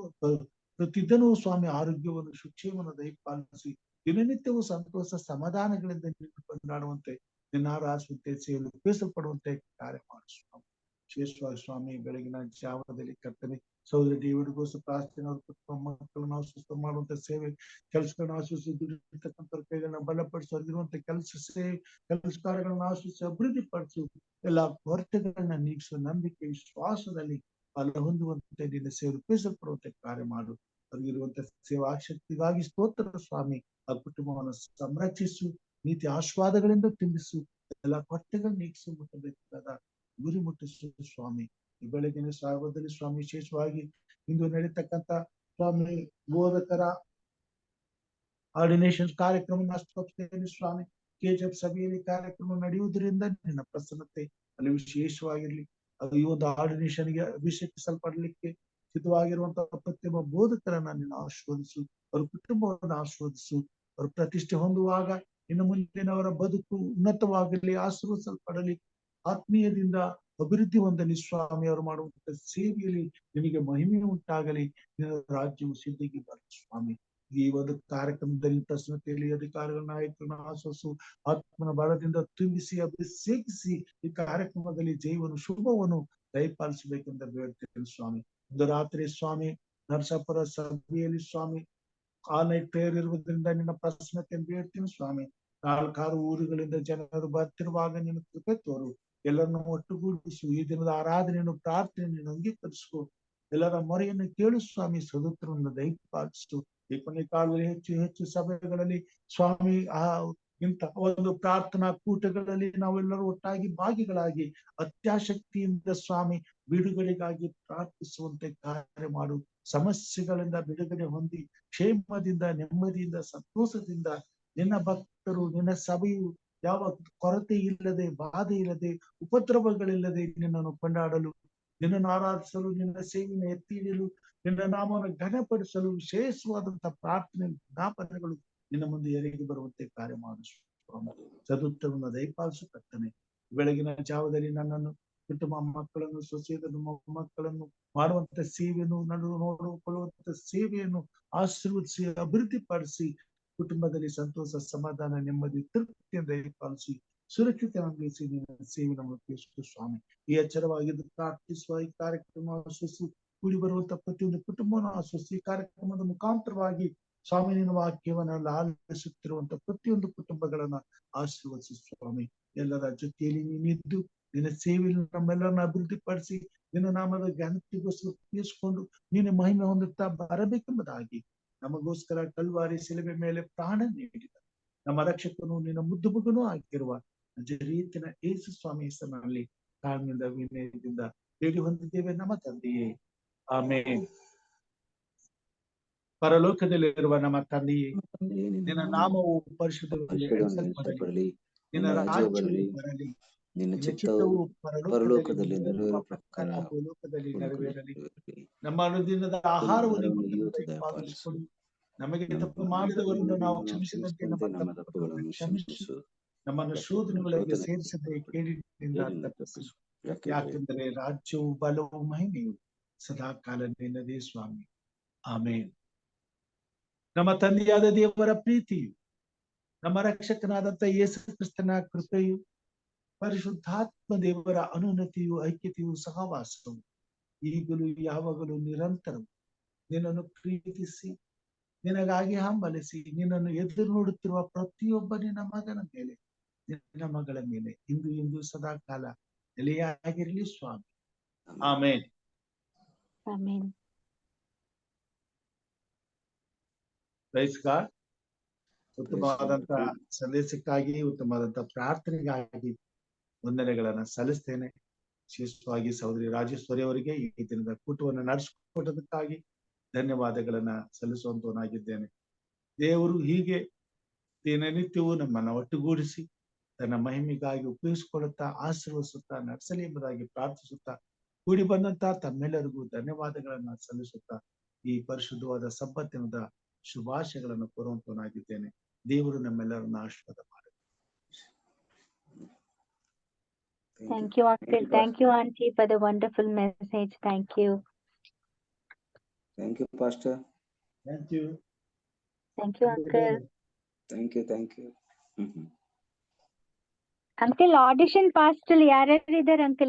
ಪ್ರತಿದಿನವೂ ಸ್ವಾಮಿ ಆರೋಗ್ಯವನ್ನು, ಸುಕ್ಷೇಮವನ್ನು ದಯಪಾಲಿಸಿ ದಿನನಿತ್ಯವೂ ಸಂತೋಷ ಸಮಾಧಾನಗಳಿಂದ ನಿನ್ನ ಕೊಂಡಾಡುವಂತೆ, ನಿನ್ನ ಆರಾಧಿಸುವಂತೆ, ಸೇವೆಯಲ್ಲಿ ಉಪಯೋಗಿಸಲ್ಪಡುವಂತೆ ಕಾರ್ಯ ಮಾಡು ಸ್ವಾಮಿ. ವಿಶೇಷವಾಗಿ ಸ್ವಾಮಿ ಬೆಳಗಿನ ಜಾವದಲ್ಲಿ ಕರ್ತನೆ ಸಹೋದರಿ ದೇವರಿಗೋಸ್ಕರ ಪ್ರಾರ್ಥನೆ, ಅವ್ರ ಕುಟುಂಬ ಮಕ್ಕಳನ್ನು ಆಶ್ವಸ್ತ ಮಾಡುವಂತ ಸೇವೆ, ಕೆಲಸಗಳನ್ನ ಆಶ್ವಸಿಸಿ, ದುಡಿರ್ತಕ್ಕಂಥ ಕೈಗಳನ್ನ ಬಲಪಡಿಸಿ, ಅವ್ರಿಗಿರುವಂತ ಕೆಲಸ ಕಾರ್ಯಗಳನ್ನ ಆಶ್ವಸಿಸಿ ಅಭಿವೃದ್ಧಿ ಪಡಿಸು. ಎಲ್ಲಾ ಕೊರತೆಗಳನ್ನ ನೀಗಿಸು. ನಂಬಿಕೆ, ವಿಶ್ವಾಸದಲ್ಲಿ ಫಲ ಹೊಂದುವಂತೆ ನಿನ್ನ ಸೇವೆ ಉಪಯೋಗಿಸಲ್ಪಡುವಂತೆ ಕಾರ್ಯ ಮಾಡು. ಅವ್ರಿಗಿರುವಂತ ಸೇವಾ ಶಕ್ತಿಗಾಗಿ ಸ್ತೋತ್ರ ಸ್ವಾಮಿ. ಆ ಕುಟುಂಬವನ್ನು ಸಂರಕ್ಷಿಸು, ನೀತಿ ಆಶೀರ್ವಾದಗಳಿಂದ ತುಂಬಿಸು. ಎಲ್ಲ ಕೊರತೆಗಳನ್ನ ನೀಗಿಸು, ಮುಟ್ಟಬೇಕಾದ ಗುರಿ ಮುಟ್ಟಿಸು ಸ್ವಾಮಿ. ಈ ಬೆಳಗಿನ ಸಾರ್ವದಲ್ಲಿ ಸ್ವಾಮಿ ವಿಶೇಷವಾಗಿ ಇಂದು ನಡೀತಕ್ಕಂಥ ಸ್ವಾಮಿ ಬೋಧಕರ ಆರ್ಡಿನೇಷನ್ ಕಾರ್ಯಕ್ರಮ ಸ್ವಾಮಿ. ಕೆಜೆಫ್ ಸಭೆಯಲ್ಲಿ ಕಾರ್ಯಕ್ರಮ ನಡೆಯುವುದರಿಂದ ನಿನ್ನ ಪ್ರಸನ್ನತೆ ಅಲ್ಲಿ ವಿಶೇಷವಾಗಿರ್ಲಿ. ಈ ಒಂದು ಆರ್ಡಿನೇಷನ್ಗೆ ಅಭಿಷೇಕಿಸಲ್ಪಡಲಿಕ್ಕೆ ಸಿದ್ಧವಾಗಿರುವಂತಹ ಪ್ರತಿಯೊಬ್ಬ ಬೋಧಕರನ್ನ ನೀನು ಆಶೀರ್ವದಿಸು, ಅವ್ರ ಕುಟುಂಬವನ್ನು ಆಶೀರ್ವದಿಸು. ಅವ್ರ ಪ್ರತಿಷ್ಠೆ ಹೊಂದುವಾಗ ಇನ್ನು ಮುಂದಿನವರ ಬದುಕು ಉನ್ನತವಾಗಲಿ, ಆಶೀರ್ವದಿಸಲ್ಪಡಲಿ, ಆತ್ಮೀಯದಿಂದ ಅಭಿವೃದ್ಧಿ ಹೊಂದಲಿ ಸ್ವಾಮಿ. ಅವರು ಮಾಡುವಂತ ಸೇವೆಯಲ್ಲಿ ನಿನಗೆ ಮಹಿಮೆ ಉಂಟಾಗಲಿ, ನಿನ್ನ ರಾಜ್ಯವು ಸಿದ್ಧಿಗೆ ಬರಲಿ ಸ್ವಾಮಿ. ಈ ಒಂದು ಕಾರ್ಯಕ್ರಮದಲ್ಲಿ ಪ್ರಶ್ನತೆಯಲ್ಲಿ ಅಧಿಕಾರಿಗಳ ನಾಯಕರನ್ನ ಆಶ್ವಾಸು, ಆತ್ಮನ ಬಲದಿಂದ ತುಂಬಿಸಿ ಅಭಿಷೇಕಿಸಿ ಈ ಕಾರ್ಯಕ್ರಮದಲ್ಲಿ ಜೀವನ ಶುಭವನ್ನು ದಯಪಾಲಿಸಬೇಕೆಂದು ಬೇಡ್ತೇನೆ ಸ್ವಾಮಿ. ಒಂದು ರಾತ್ರಿ ಸ್ವಾಮಿ ನರಸಾಪುರ ಸಭೆಯಲ್ಲಿ ಸ್ವಾಮಿ ಆನ್ಲೈನ್ ಪ್ರೇಯರ್ ಇರುವುದರಿಂದ ನಿನ್ನ ಪ್ರಶ್ನತೆಯನ್ನು ಬೇಡ್ತೀನಿ ಸ್ವಾಮಿ. 4 ಊರುಗಳಿಂದ ಜನರು ಬರ್ತಿರುವಾಗ ನಿನ್ನ ಕೃಪೆ ತೋರು, ಎಲ್ಲರನ್ನು ಒಟ್ಟುಗೂಡಿಸು. ಈ ದಿನದ ಆರಾಧನೆಯನ್ನು ಪ್ರಾರ್ಥನೆಯನ್ನು ಅಂಗೀಕರಿಸು, ಎಲ್ಲರ ಮೊರೆಯನ್ನು ಕೇಳು ಸ್ವಾಮಿ. ಸದುತ್ತರವನ್ನು ದಯಪಾಲಿಸು. ಈ ಕೊನೆ ಕಾಲದಲ್ಲಿ ಹೆಚ್ಚು ಹೆಚ್ಚು ಸಭೆಗಳಲ್ಲಿ ಸ್ವಾಮಿ ಇಂಥ ಒಂದು ಪ್ರಾರ್ಥನಾ ಕೂಟಗಳಲ್ಲಿ ನಾವೆಲ್ಲರೂ ಒಟ್ಟಾಗಿ ಭಾಗಿಗಳಾಗಿ ಅತ್ಯಾಸಕ್ತಿಯಿಂದ ಸ್ವಾಮಿ ಬಿಡುಗಡೆಗಾಗಿ ಪ್ರಾರ್ಥಿಸುವಂತೆ ಕಾರ್ಯ ಮಾಡು. ಸಮಸ್ಯೆಗಳಿಂದ ಬಿಡುಗಡೆ ಹೊಂದಿ ಕ್ಷೇಮದಿಂದ, ನೆಮ್ಮದಿಯಿಂದ, ಸಂತೋಷದಿಂದ ನಿನ್ನ ಭಕ್ತರು, ನಿನ್ನ ಸಭೆಯು ಯಾವ ಕೊರತೆ ಇಲ್ಲದೆ, ಬಾಧೆ ಇಲ್ಲದೆ, ಉಪದ್ರವಗಳಿಲ್ಲದೆ ನಿನ್ನನ್ನು ಕೊಂಡಾಡಲು, ನಿನ್ನನ್ನು ಆರಾಧಿಸಲು, ನಿನ್ನ ಸೇವೆಯನ್ನು ಎತ್ತಿ ಹಿಡಿಯಲು, ನಿನ್ನ ನಾಮವನ್ನು ಘನಪಡಿಸಲು ವಿಶೇಷವಾದಂತಹ ಪ್ರಾರ್ಥನೆ ಜ್ಞಾಪನೆಗಳು ನಿನ್ನ ಮುಂದೆ ಎರಗಿ ಬರುವಂತೆ ಕಾರ್ಯ ಮಾಡು ಸ್ವಾಮಿ. ಸದುತ್ತರವನ್ನು ದಯಪಾಲಿಸುತ್ತೇನೆ. ಬೆಳಗಿನ ಜಾವದಲ್ಲಿ ನನ್ನನ್ನು, ಕುಟುಂಬ ಮಕ್ಕಳನ್ನು, ಸೊಸೆಯರನ್ನು, ಮೊಮ್ಮಕ್ಕಳನ್ನು ಮಾಡುವಂತ ಸೇವೆಯನ್ನು, ನೋಡಿಕೊಳ್ಳುವಂತ ಸೇವೆಯನ್ನು ಆಶೀರ್ವದಿಸಿ ಅಭಿವೃದ್ಧಿಪಡಿಸಿ, ಕುಟುಂಬದಲ್ಲಿ ಸಂತೋಷ, ಸಮಾಧಾನ, ನೆಮ್ಮದಿ, ತೃಪ್ತಿಯನ್ನು ದಯಪಾಲಿಸಿ ಸುರಕ್ಷಿತವಾಗಿಸಿ ನಿನ್ನ ಸೇವೆ ನಮಗೆ ಸ್ವಾಮಿ. ಈ ಎಚ್ಚರವಾಗಿದ್ದು ಪ್ರಾರ್ಥಿಸುವ ಈ ಕಾರ್ಯಕ್ರಮ ಆಶ್ವಸಿ ಕೂಡಿ ಬರುವಂತ ಪ್ರತಿಯೊಂದು ಕುಟುಂಬವನ್ನು ಆಶ್ವಸಿ ಈ ಕಾರ್ಯಕ್ರಮದ ಮುಖಾಂತರವಾಗಿ ಸ್ವಾಮಿ ನಿನ್ನ ವಾಕ್ಯವನ್ನ ಆಲಿಸುತ್ತಿರುವಂತ ಪ್ರತಿಯೊಂದು ಕುಟುಂಬಗಳನ್ನ ಆಶೀರ್ವದಿಸಿ ಸ್ವಾಮಿ. ಎಲ್ಲರ ಜೊತೆಯಲ್ಲಿ ನೀನಿದ್ದು ನಿನ್ನ ಸೇವೆಯನ್ನು ನಮ್ಮೆಲ್ಲರನ್ನ ಅಭಿವೃದ್ಧಿಪಡಿಸಿ ನಿನ್ನ ನಾಮದ ಘನತೆಗೋಸ್ಕರ ತೀರಿಸಿಕೊಂಡು ನೀನು ಮಹಿಮೆ ಹೊಂದುತ್ತಾ ಬರಬೇಕೆಂಬುದಾಗಿ ನಮಗೋಸ್ಕರ ಕಲ್ವಾರಿ ಶಿಲುಬೆ ಮೇಲೆ ಪ್ರಾಣ ನೀಡಿದ ನಮ್ಮ ರಕ್ಷಕನು ನಿನ್ನ ಮುದ್ದು ಮಗನೂ ಆಗಿರುವ ನಜರೇತಿನ ಯೇಸು ಸ್ವಾಮಿ ಹೆಸರಿನಲ್ಲಿ ತಾಳ್ಮೆಯಿಂದ ವಿನಯದಿಂದ ಬೇಡಿ ಹೊಂದಿದ್ದೇವೆ ನಮ್ಮ ತಂದೆಯೇ, ಆಮೆನ್. ಪರಲೋಕದಲ್ಲಿರುವ ನಮ್ಮ ತಂದೆಯೇ, ನಿನ್ನ ನಾಮವು ಪರಿಶುದ್ಧಪಡಲಿ, ನಿನ್ನ ರಾಜ್ಯವು ಬರಲಿ, ನಿನ್ನ ಚಿತ್ತವು ಪರಲೋಕದಲ್ಲಿ ನೆರವೇರುವ ಪ್ರಕಾರ ಭೂಲೋಕದಲ್ಲಿ ನೆರವೇರಲಿ. ನಮ್ಮ ಅನುದಿನದ ಆಹಾರವನ್ನು ದಯಪಾಲಿಸಿಕೊಡು. ನಮಗೆ ತಪ್ಪು ಮಾಡಿದವರನ್ನು ನಾವು ಕ್ಷಮಿಸಿದಂತೆ ನಮ್ಮ ತಪ್ಪುಗಳನ್ನು ಕ್ಷಮಿಸು. ನಮ್ಮನ್ನು ಶೋಧನೆಗಳಿಗೆ ಸೇರಿಸದೆ ಕೇಡಿನಿಂದ ತಪ್ಪಿಸು. ಯಾಕೆಂದರೆ ರಾಜ್ಯವು, ಬಲವು, ಮಹಿಮೆಯು ಸದಾ ಕಾಲ ನಿನ್ನದೇ ಸ್ವಾಮಿ. ಆಮೇನ್. ನಮ್ಮ ತಂದೆಯಾದ ದೇವರ ಪ್ರೀತಿಯು, ನಮ್ಮ ರಕ್ಷಕನಾದಂತ ಯೇಸು ಕ್ರಿಸ್ತನ ಕೃಪೆಯು, ಪರಿಶುದ್ಧಾತ್ಮ ದೇವರ ಅನುನ್ನತಿಯು, ಐಕ್ಯತೆಯು, ಸಹವಾಸವು ಈಗಲೂ ಯಾವಾಗಲೂ ನಿರಂತರವು ನಿನ್ನನ್ನು ಪ್ರೀತಿಸಿ ನಿನಗಾಗಿ ಹಂಬಲಿಸಿ ನಿನ್ನನ್ನು ಎದುರು ನೋಡುತ್ತಿರುವ ಪ್ರತಿಯೊಬ್ಬ ನಿನ್ನ ಮಗನ ಮೇಲೆ, ನಿನ್ನ ಮಗಳ ಮೇಲೆ ಇಂದು ಇಂದು ಸದಾ ಕಾಲ ನೆಲೆಯಾಗಿರಲಿ ಸ್ವಾಮಿ. ಆಮೇನ್. ಆಮೆನ್. Praise God. ಉತ್ತಮವಾದಂತಹ ಸಂದೇಶಕ್ಕಾಗಿ, ಉತ್ತಮವಾದಂತಹ ಪ್ರಾರ್ಥನೆಗಾಗಿ ವಂದನೆಗಳನ್ನ ಸಲ್ಲಿಸ್ತೇನೆ. ವಿಶೇಷವಾಗಿ ಸಹೋದರಿ ರಾಜೇಶ್ವರಿ ಅವರಿಗೆ ಈ ದಿನದ ಕೂಟವನ್ನು ನಡೆಸಿಕೊಟ್ಟದಕ್ಕಾಗಿ ಧನ್ಯವಾದಗಳನ್ನ ಸಲ್ಲಿಸುವಂತವನಾಗಿದ್ದೇನೆ. ದೇವರು ಹೀಗೆ ದಿನನಿತ್ಯವೂ ನಮ್ಮನ್ನ ಒಟ್ಟುಗೂಡಿಸಿ ತನ್ನ ಮಹಿಮೆಗಾಗಿ ಉಪಯೋಗಿಸಿಕೊಳ್ಳುತ್ತಾ, ಆಶೀರ್ವದಿಸುತ್ತಾ ನಡೆಸಲಿ ಎಂಬುದಾಗಿ ಪ್ರಾರ್ಥಿಸುತ್ತಾ, ಕೂಡಿ ಬಂದಂತ ತಮ್ಮೆಲ್ಲರಿಗೂ ಧನ್ಯವಾದಗಳನ್ನ ಸಲ್ಲಿಸುತ್ತಾ ಈ ಪರಿಶುದ್ಧವಾದ ಸಬ್ಬತ್ತಿನದ ಶುಭಾಶಯಗಳನ್ನು ಕೋರುವಂತವನಾಗಿದ್ದೇನೆ. ದೇವರು ನಮ್ಮೆಲ್ಲರನ್ನ ಆಶೀರ್ವಾದ ಮಾಡಿ. Thank you, Uncle. Thank you, Auntie, for the wonderful message. Thank you. Thank you, Pastor. Thank you. Thank you, Uncle. Thank you. Uncle, audition pass till ಯಾರ್ಯಾರು ಇದ್ದಾರೆ Uncle?